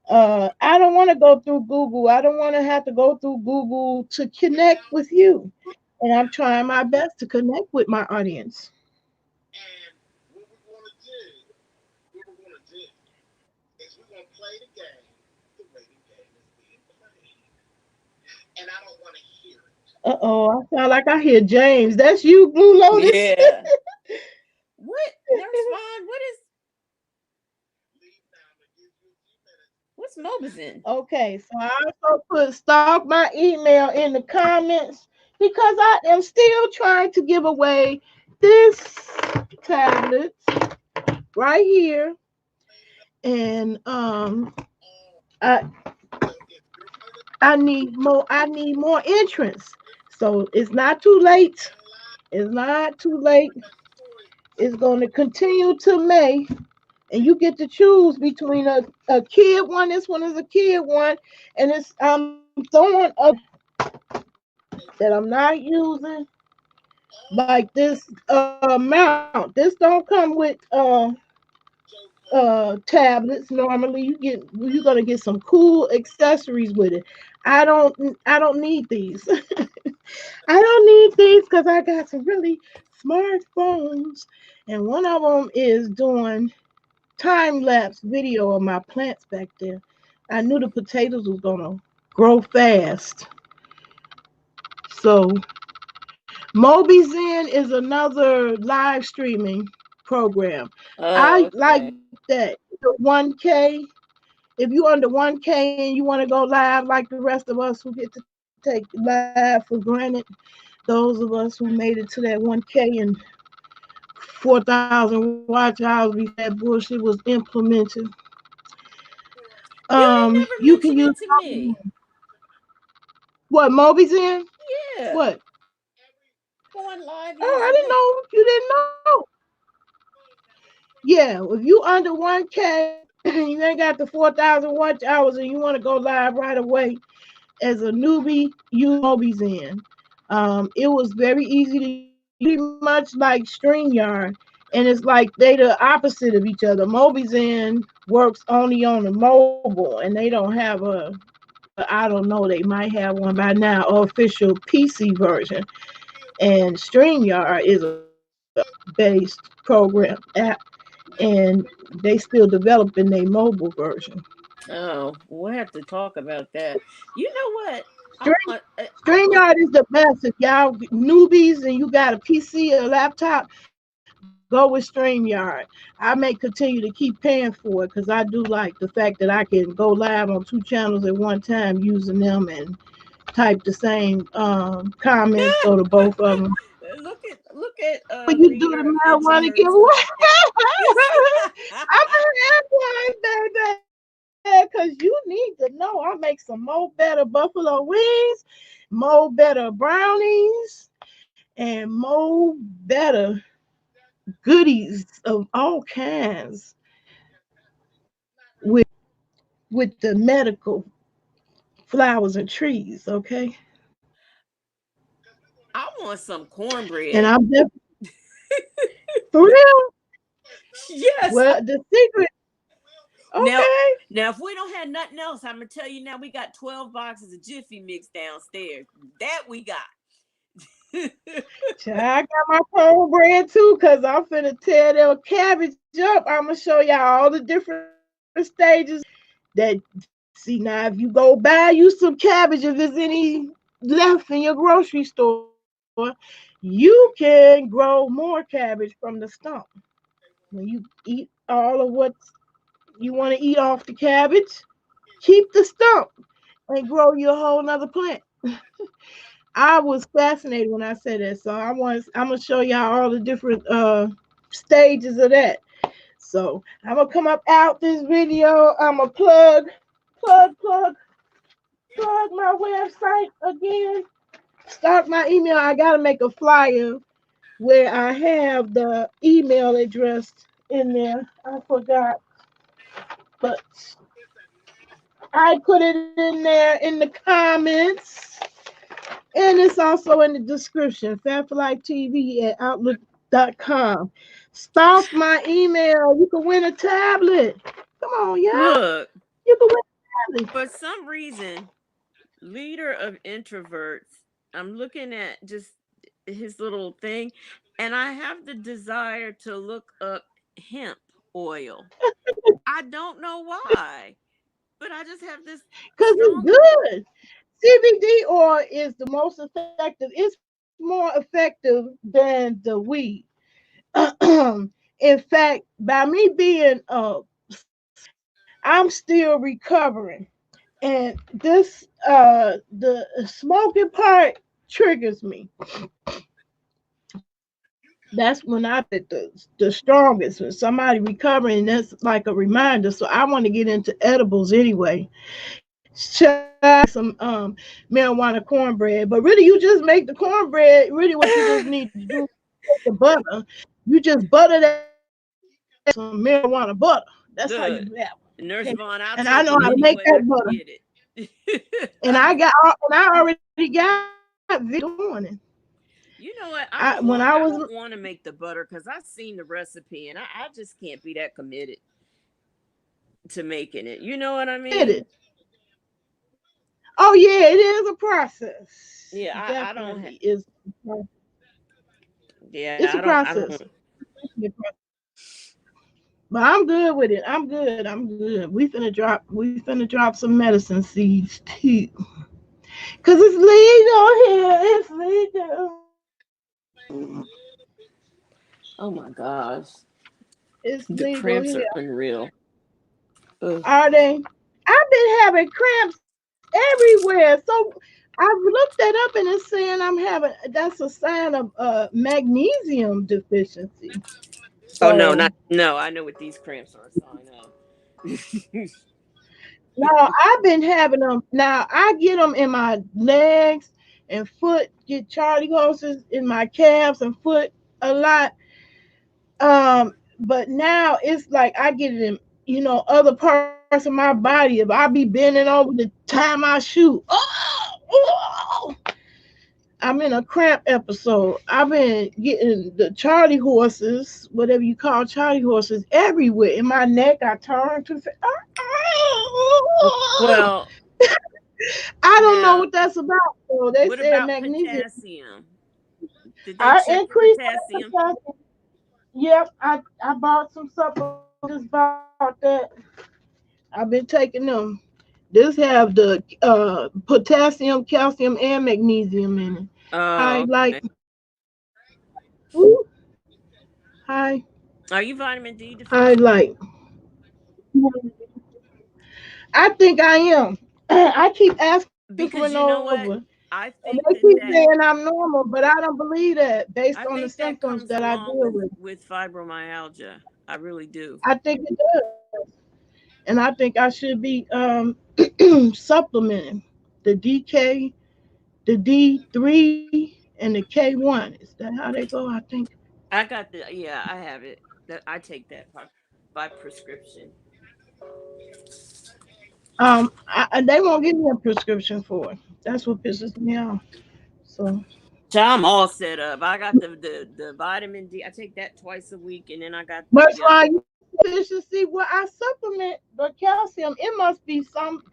I don't want to go through Google. I don't want to have to go through Google to connect with you. And I'm trying my best to connect with my audience. Uh-oh, I sound like I hear James. That's you, Blue Lotus. Yeah. What? Nurse Vaughn, what's Mobazin? Okay, so I also put stalk my email in the comments because I am still trying to give away this tablet right here. And I I need more entrants. So it's not too late. It's not too late. It's going to continue to May, and you get to choose between a kid one. This one is a kid one, and it's I'm throwing a that I'm not using like this mount. This don't come with tablets. Normally you're gonna get some cool accessories with it. I don't need these. I don't need these because I got some really smartphones, and one of them is doing time lapse video of my plants back there. I knew the potatoes was gonna grow fast. So MobiZen is another live streaming program. Oh, I like okay. that. The 1K. If you under 1K and you want to go live like the rest of us who get to take live for granted, those of us who made it to that 1K and 4,000 watch hours before that bullshit was implemented. You ain't You never can use mentioned it to me. what MobiZen? Yeah. What? Going live Oh, I using didn't it. know you didn't know. Yeah, if you under 1K, you ain't got the 4,000 watch hours and you want to go live right away as a newbie, use MobiZen. It was very easy to use. It's pretty much like StreamYard, and it's like they the opposite of each other. MobiZen works only on the mobile, and they don't have I don't know, they might have one by now, official PC version. And StreamYard is a based program app, and they still developing their mobile version. Oh, we'll have to talk about that. You know what? I Stream want. I want. StreamYard is the best. If y'all newbies and you got a PC or a laptop, go with StreamYard. I may continue to keep paying for it because I do like the fact that I can go live on two channels at one time using them and type the same comments go to both of them. Look at When you do Reader the of marijuana Introverts giveaway, comment. You see? I'm gonna have one, baby, because you need to know I make some more better buffalo wings, more better brownies, and more better goodies of all kinds with with the medical flowers and trees. Okay, I want some and cornbread. I'm just for real. Yes. Well, the secret. Now, Okay. now, if we don't have nothing else, I'm gonna tell you now. We got 12 boxes of Jiffy Mix downstairs. That we got. Child, I got my cornbread too, cause I'm finna tear their cabbage up. I'm gonna show y'all all the different stages that see now. If you go buy you some cabbage, if there's any left in your grocery store, you can grow more cabbage from the stump. When you eat all of what you want to eat off the cabbage, keep the stump and grow you a whole nother plant. I was fascinated when I said that. So I'm gonna show y'all all the different stages of that. So I'm gonna come up out this video. I'm gonna plug my website again. Start my email. I gotta make a flyer where I have the email address in there. I forgot, but I put it in there in the comments. And it's also in the description. FabForLifeTV at Outlook.com. Stalk my email. You can win a tablet. Come on, y'all. Look, You can win a tablet. for some reason, leader of introverts, I'm looking at just his little thing, and I have the desire to look up hemp oil. I don't know why, but I just have this Because it's strong. good. CBD oil is the most effective. It's more effective than the weed. In fact, by me being I'm still recovering. And this the smoking part triggers me. That's when I get the strongest when somebody recovering. That's like a reminder. So I want to get into edibles anyway. Try some marijuana cornbread, but really you just make the cornbread. Really, what you just need to do is the butter. You just butter that some marijuana butter. That's how you Good. do that. Nurse Okay, Vaughn, I'll and I take know it how to any make way that I can butter. get it. And I already got doing it. You know what? I when I I was don't want to make the butter because I've seen the recipe and I just can't be that committed to making it. You know what I did mean? it. Oh yeah, it is a process. Yeah, I don't Definitely is. yeah, It's a I process. don't But I'm good with it. I'm good. I'm good. We finna drop some medicine seeds too. Cause it's legal here. It's legal. Oh my gosh. It's The legal cramps here. are unreal. Ugh. Are they? I've been having cramps everywhere. So I've looked that up and it's saying I'm having that's a sign of magnesium deficiency. Oh no, So no, I know what these cramps are a sign of. now I've been having them. Now I get them in my legs and foot. Get Charlie horses in my calves and foot a lot. But now it's like I get it in, other parts of my body. If I be bending over the time I shoot, oh, I'm in a cramp episode. I've been getting the Charlie horses, whatever you call Charlie horses, everywhere in my neck. I turn to say, Well, I don't know now what that's about. So they what said about magnesium. potassium? Did they I check your increased my potassium? potassium. Yep, I bought some supplements. Just bought that. I've been taking them. This have the potassium, calcium, and magnesium in it. I Oh, like. okay. Ooh, I Are you vitamin D I deficient? like. I think I am. I keep asking for it Because you over, know what? and they I keep think saying I'm that normal, but I don't believe that based on the I think symptoms that that I comes deal along with. with fibromyalgia. I really do. I think it does, and I think I should be supplementing the DK, the D3, and the K1. Is that how they go? I think. I got the yeah, I have it. That I take that by prescription. And they won't give me a prescription for it. That's what pisses me off. So So I'm all set up. I got the vitamin D. I take that twice a week, and then I got but the why you deficiency? Well, I supplement the calcium. It must be some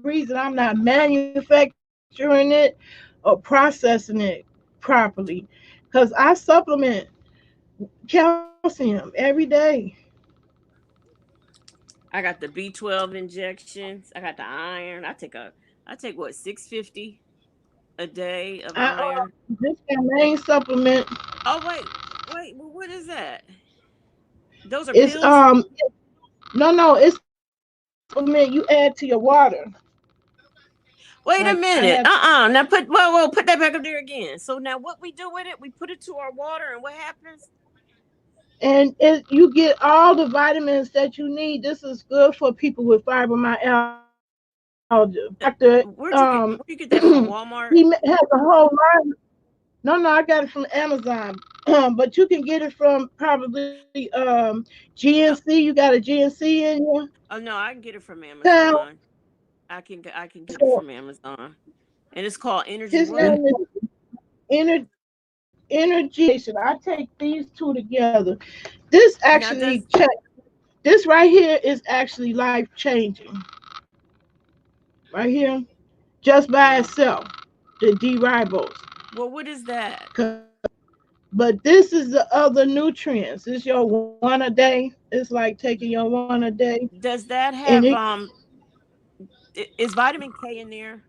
reason I'm not manufacturing it or processing it properly, because I supplement calcium every day. I got the B12 injections. I got the iron. I take what 650 a day of iron. This my main supplement. Oh wait. Well, what is that? Those are It's pills. no, it's supplement you add to your water. Wait a Like I minute. have, Now put that back up there again. So now what we do with it? We put it to our water, and what happens? and you get all the vitamins that you need. This is good for people with fibromyalgia. Doctor, Where you get that from? Walmart? has a whole line. No, I got it from Amazon. But you can get it from probably Uh, GNC. You got a GNC in your oh no, I can get it from town. Amazon. I can get it So from Amazon, and it's called Energy. his What? name is Energy. I take these two together. This Now actually does this right here is actually life changing. Right here, just by uh, itself, the D ribose. what is that? But this is the other nutrients. It's your one a day. It's like taking your one a day, Does that and have it is vitamin K in there?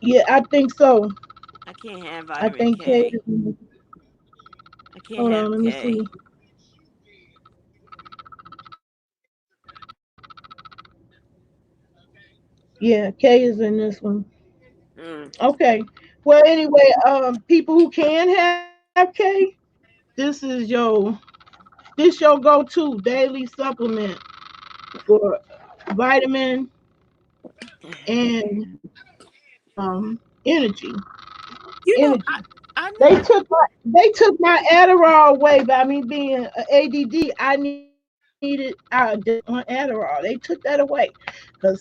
yeah, I think so. I can't have I vitamin think K. K. I can't Hold on, have let me see. K. Yeah, K is in this one. Mm. Okay. Well, anyway, people who can have K, this is your go-to daily supplement for vitamin and energy. You know, Energy. I never. They took my Adderall away by me being ADD. I needed on Adderall. They took that away because they feel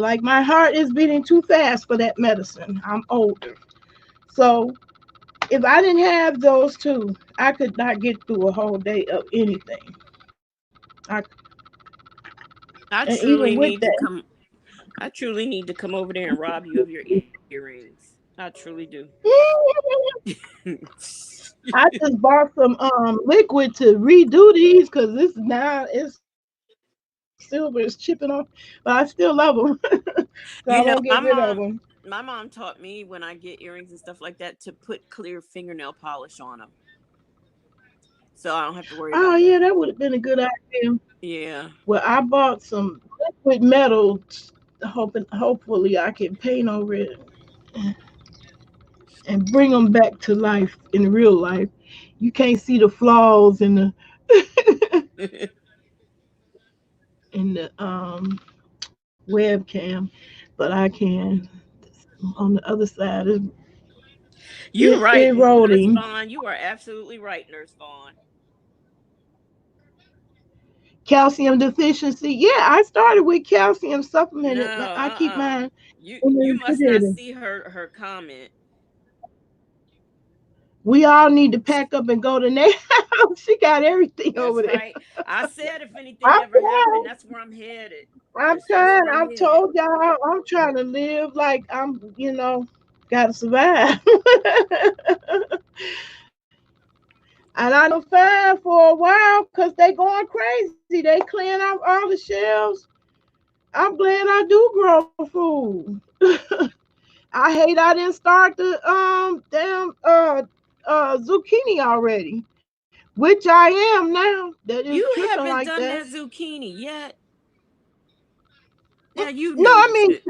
like my heart is beating too fast for that medicine. I'm older, so if I didn't have those two, I could not get through a whole day of anything. I, I and even truly with need to that, come. I truly need to come over there and rob you of your earrings. I truly do. I just bought some liquid to redo these because this now it's silver is chipping off, but I still love them, so I won't You get know, rid of them. my mom taught me when I get earrings and stuff like that to put clear fingernail polish on them, so I don't have to worry Oh about yeah, that. that would have been a good idea. Yeah. Well, I bought some liquid metal, hopefully I can paint over it and bring them back to life in real life. You can't see the flaws in the in the webcam, but I can. On the other side, You it's right, Nurse eroding. Vaughn. You are absolutely right, Nurse Vaughn. Calcium deficiency. Yeah, I started with calcium No, supplemented. I keep mine in the You must not refrigerator. see her comment. We all need to pack up and go to Nail. She got everything That's over there. right. I said if anything I'm ever happened, trying. that's where I'm headed. I'm That's trying. where I'm I've headed. told y'all I'm trying to live like gotta survive. And I done fine for a while because they going crazy. They clearing out all the shelves. I'm glad I do grow food. I hate I didn't start the damn zucchini already, which I am now. That is You tripping haven't like done that. that zucchini yet. Now you No, I notice mean it.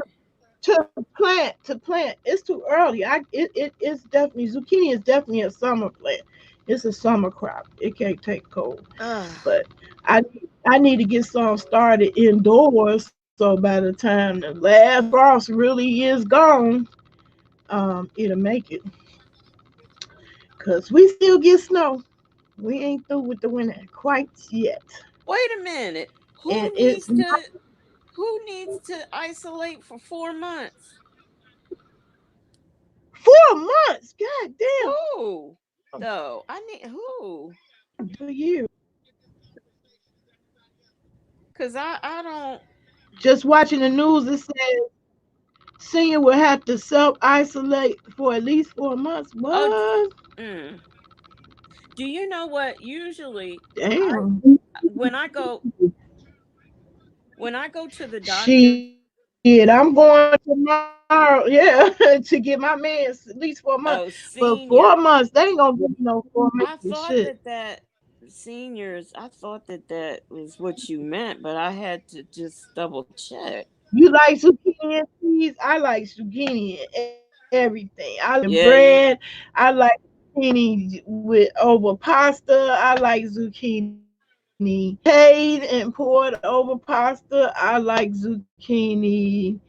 to plant. It's too early. It's definitely zucchini is definitely a summer plant. It's a summer crop. It can't take cold. Ugh. But I I need to get some started indoors. So by the time the last frost really is gone, it'll make it. Cause we still get snow. We ain't through with the winter quite yet. Wait a minute. And it's Who needs to isolate for 4 months? 4 months. God damn. Who? Though I need who? A year. Cause I don't. Just watching the news, it says senior will have to self isolate for at least 4 months. Oh, What? mm. Do you know what? Usually, I Damn. when I go when I go to the doctor. Shit, I'm going tomorrow. Yeah, to get my meds at least 4 months. But Oh, 4 months, they senior. ain't gonna give me no formation I shit. thought that seniors. I thought that was what you meant, but I had to just double check. You like zucchini and cheese? I like zucchini and everything. I like zucchini Yeah, and you. bread. I like zucchini with over pasta. I like zucchini paid and poured over pasta. I like zucchini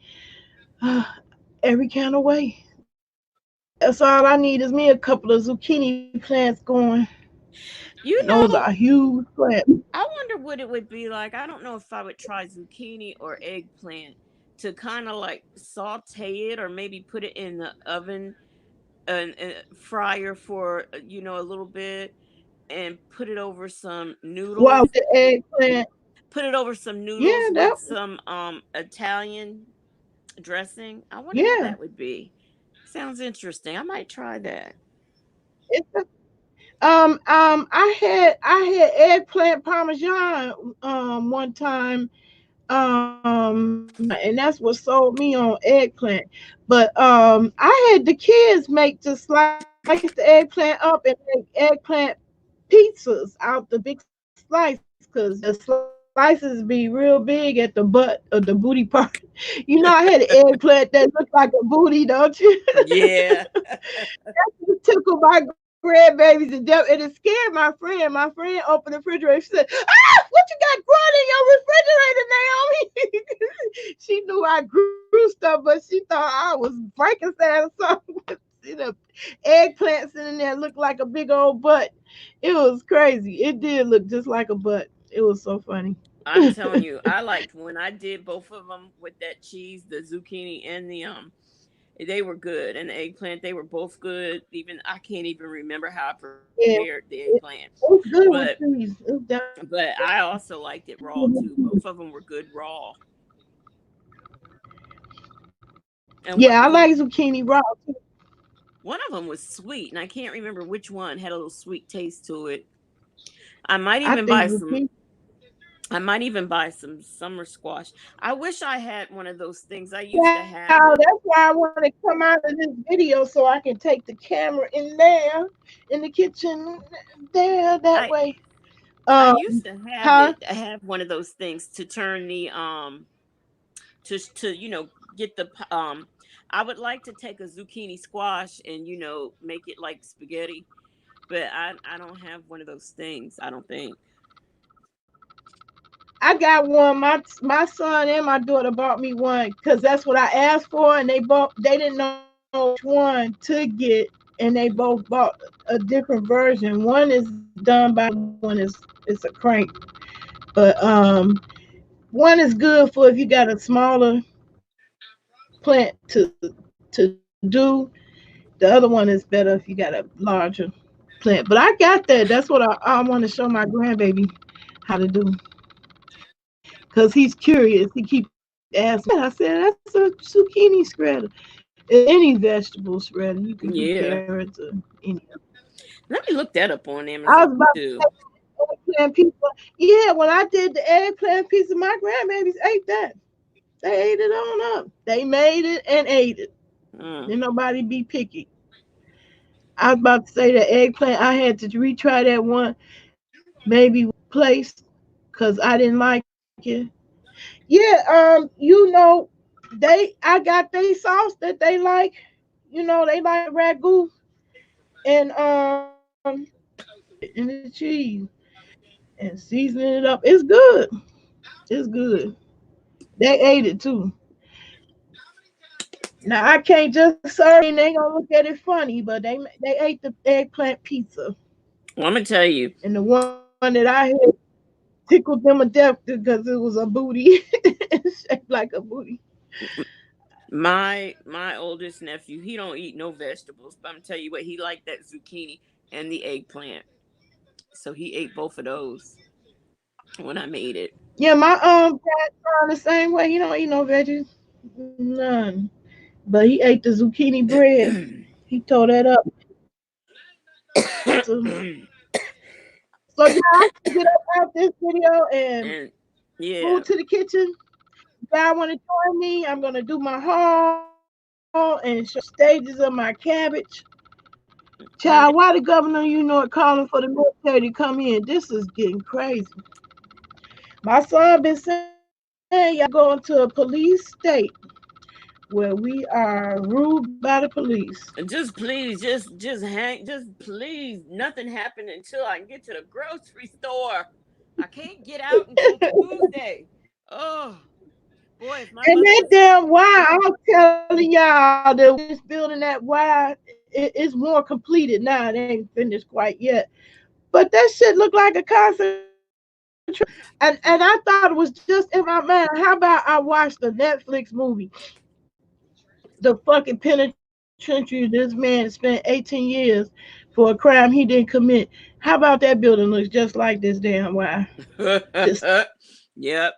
every kind of way. That's all I need is me a couple of zucchini plants going. You And those know, are huge plants. I wonder what it would be like. I don't know if I would try zucchini or eggplant to kind of like saute it or maybe put it in the oven and fryer for a little bit and put it over some Wow, noodles. the eggplant. Put it over some Yeah, noodles that with some Italian dressing. I wonder how yeah. that would be. Sounds interesting. I might try that. It's I had eggplant parmesan one time and that's what sold me on eggplant. But I had the kids make just slice the eggplant up and make eggplant pizzas out the big slice because the slices be real big at the butt of the booty part. You know, I had an eggplant that looked like a booty, don't you? Yeah. It tickled my grandbabies to death, and it scared my friend. My friend opened the refrigerator. She said, "Ah, what you got growing in your refrigerator, Naomi?" She knew I grew stuff, but she thought I was Frankenstein or something. You know, eggplants in there looked like a big old butt. It was crazy. It did look just like a butt. It was so funny. I'm telling you, I liked when I did both of them with that cheese, the zucchini and the they were good, and the eggplant, they were both good. Even I can't even remember how I Yeah, prepared the eggplant, it was good but with cheese. It was I also liked it raw too. Both of them were good raw, and yeah, I like zucchini raw too. one of them was sweet, and I can't remember which one had a little sweet taste to it. I might I even think buy some. zucchini. I might even buy some summer squash. I wish I had one of those things. I used to Yeah, have it. that's why I want to come out of this video so I can take the camera in there in the kitchen there that I way. I used to have Huh? it. I have one of those things to turn the to get the I would like to take a zucchini squash and make it like spaghetti, but I don't have one of those things. I don't think. I got one. My son and my daughter bought me one because that's what I asked for, and they didn't know which one to get, and they both bought a different version. One is done by one is it's a crank, but one is good for if you got a smaller plant to do. The other one is better if you got a larger plant. But I got that. That's what I want to show my grandbaby how to do because he's curious. He keep asking. I said that's a zucchini shredder. Any vegetable shredder. You can do Yeah, carrots or any. let me look that up on I was Amazon about to too. say eggplant pizza. Yeah, when I did the eggplant pizza, my grandbabies ate that. They ate it on up. They made it and ate it. Mm. Didn't nobody be picky. I was about to say the eggplant. I had to retry that one maybe place because I didn't like it. Yeah, I got they sauce that they like. They like the ragu and and the cheese and seasoning it up. It's good. It's good. They ate it too. Now I can't just serve it and they gonna look at it funny, but they ate the eggplant pizza, Well, I'm gonna tell you, and the one that I had tickled them to death because it was a booty, shaped like a booty. my oldest nephew, he don't eat no vegetables, but I'm gonna tell you what, he liked that zucchini and the eggplant, so he ate both of those when I made it. Yeah, my dad the same way. He don't eat no veggies, none. But he ate the zucchini bread. He tore that up. So, so yeah, I can get up out this video and And yeah, move to the kitchen. If y'all want to join me, I'm gonna do my haul and show stages of my cabbage. Child, why how the many? governor, calling for the military to come in? This is getting crazy. My son been saying y'all going to a police state where we are ruled by the police. Just please, just please, nothing happened until I can get to the grocery store. I can't get out until Tuesday. Oh boy, if my And mother that was damn wire, I'm telling y'all that we just building that wire, it's more completed now. It ain't finished quite yet. But that shit looked like a concentration. And I thought it was just in my mind. How about I watched the Netflix movie, The fucking Penitentiary? This man spent 18 years for a crime he didn't commit. How about that building looks just like this damn wire? Just yep.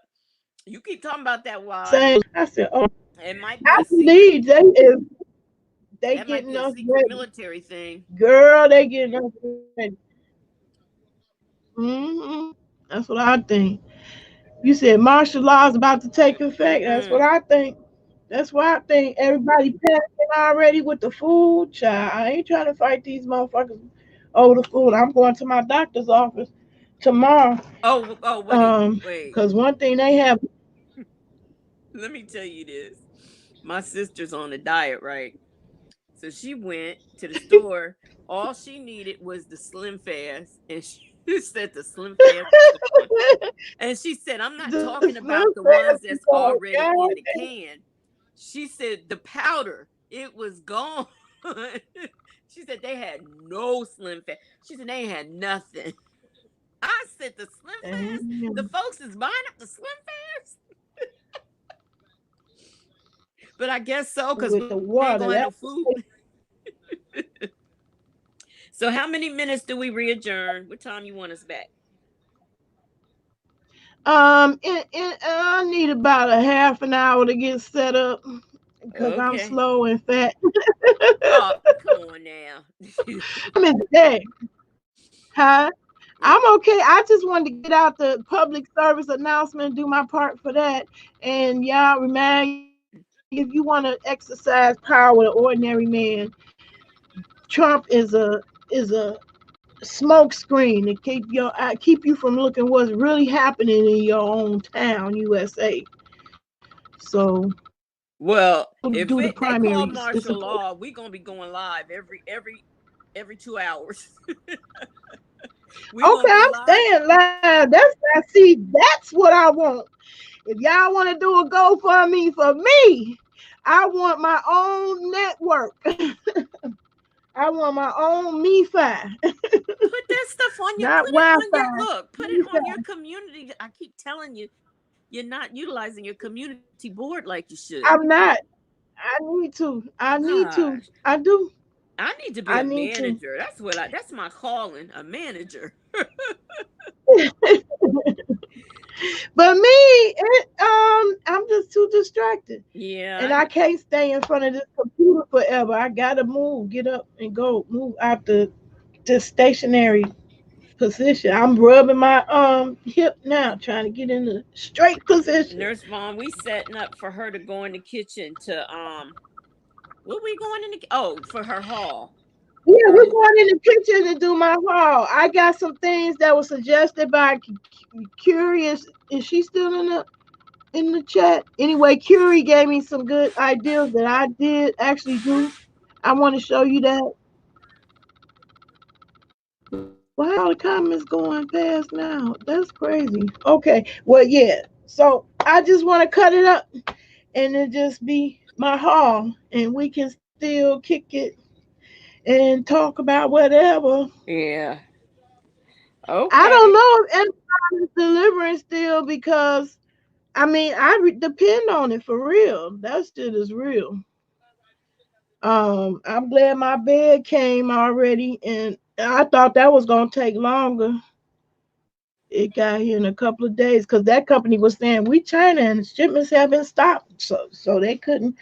You keep talking about that why. same. I said, oh, It might be I a secret. believe they That might getting be a us secret ready. military thing. Girl, they getting us ready. Hmm. That's what I think. You said martial law is about to take effect. That's what Mm-mm. I think. That's why I think everybody panicking already with the food. Child, I ain't trying to fight these motherfuckers over the food. I'm going to my doctor's office tomorrow. Oh, wait. Because one thing they have. Let me tell you this. My sister's on a diet, right? So she went to the store. All she needed was the Slim Fast, and she said the Slim Fast was gone. And she said, "I'm not The talking Slim about the Fast ones is that's going, already God. in the can." She said the powder, it was gone. She said they had no Slim Fast. She said they had nothing. I said the Slim Fast. The Damn. folks is buying up the Slim Fast, but I guess so because With we the ain't gonna have water. no That food. So how many minutes do we readjourn? What time you want us back? I need about a half an hour to get set up because I'm Okay. slow and fat. Oh, come on now. I'm in day. Huh? I'm okay. I just wanted to get out the public service announcement, do my part for that. And y'all remind you, if you want to exercise power with an ordinary man, Trump is a smoke screen to keep you from looking what's really happening in your own town, USA. So Well, do if the they call primaries. It's martial important. law, we gonna be going live every 2 hours. We Okay, gonna be I'm live. staying live. That's what I want. If y'all want to do a GoFundMe for me, I want my own network. I want my own MiFi, Put that stuff on your. not Put it on your Wi-Fi. look. Put it on your MiFi. community. I keep telling you, you're not utilizing your community board like you should. I'm not. I need to. I need to. Gosh, I do. I need to be I a need to. manager. That's what I. That's my calling, a manager. But me, I'm just too distracted, Yeah, and I can't stay in front of this computer forever. I gotta move, get up, and go, move out the stationary position. I'm rubbing my hip now, trying to get in the straight position. Nurse Vaughn, we setting up for her to go in the kitchen to what we going in the for her haul. Yeah, Her we're going in the kitchen to do my haul. I got some things that were suggested by Curious. Is she still in the chat? Anyway, Curie gave me some good ideas that I did actually do. I want to show you that. Why all the comments going fast now? That's crazy. Okay, well, yeah. So I just want to cut it up and it just be my haul, and we can still kick it and talk about whatever. yeah. I don't Okay. know if Amazon is delivering still because I mean depend on it for real. That shit is real. I'm glad my bed came already, and I thought that was gonna take longer. It got here in a couple of days because that company was saying we China and shipments have been stopped, so they couldn't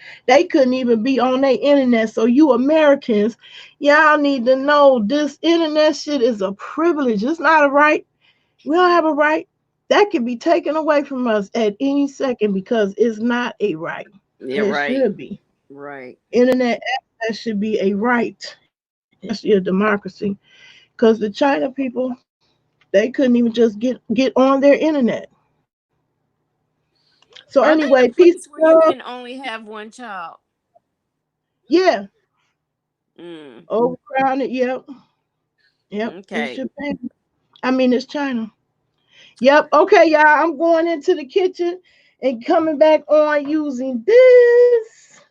even be on their internet. So you Americans, y'all need to know this internet shit is a privilege. It's not a right. We don't have a right. That can be taken away from us at any second because it's not a right. Yeah, And it right. should be. Right. Internet access should be a right, especially a democracy. Because the China people, they couldn't even just get on their internet. So Are they anyway, a peace place where and you love. can only have one child? Yeah, Mm, overcrowded. Yep, yep. It's okay. Japan. I mean, it's China. Yep. Okay, y'all. I'm going into the kitchen and coming back on using this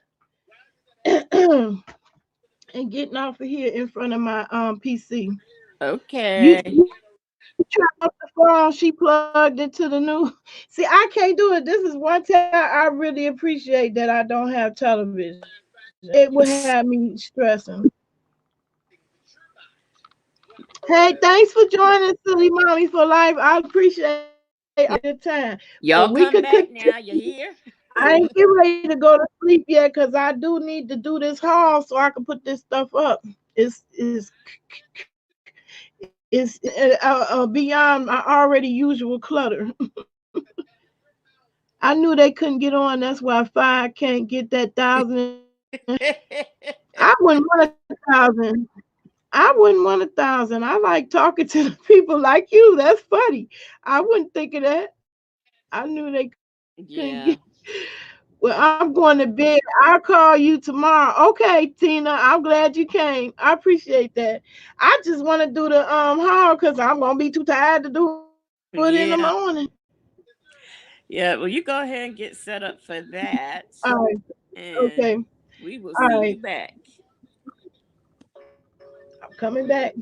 and getting off of here in front of my PC. Okay. You turn off the phone. She plugged into the new. See, I can't do it. This is one time I really appreciate that I don't have television. It would have me stressing. Hey, thanks for joining Silly Mommy for Life. I appreciate all your time. But Y'all we come could back continue. now. You hear? I ain't get ready to go to sleep yet because I do need to do this haul so I can put this stuff up. It's beyond my already usual clutter. I knew they couldn't get on. That's why Five can't get that 1,000. I wouldn't want 1,000. I wouldn't want 1,000. I like talking to the people like you. That's funny. I wouldn't think of that. I knew they couldn't get. Yeah. Well, I'm going to bed. I'll call you tomorrow. Okay, Tina. I'm glad you came. I appreciate that. I just want to do the haul because I'm gonna be too tired to do it in the morning. Yeah. Yeah. Well, you go ahead and get set up for that. All right. And Okay. we will All see right. you back. I'm coming back.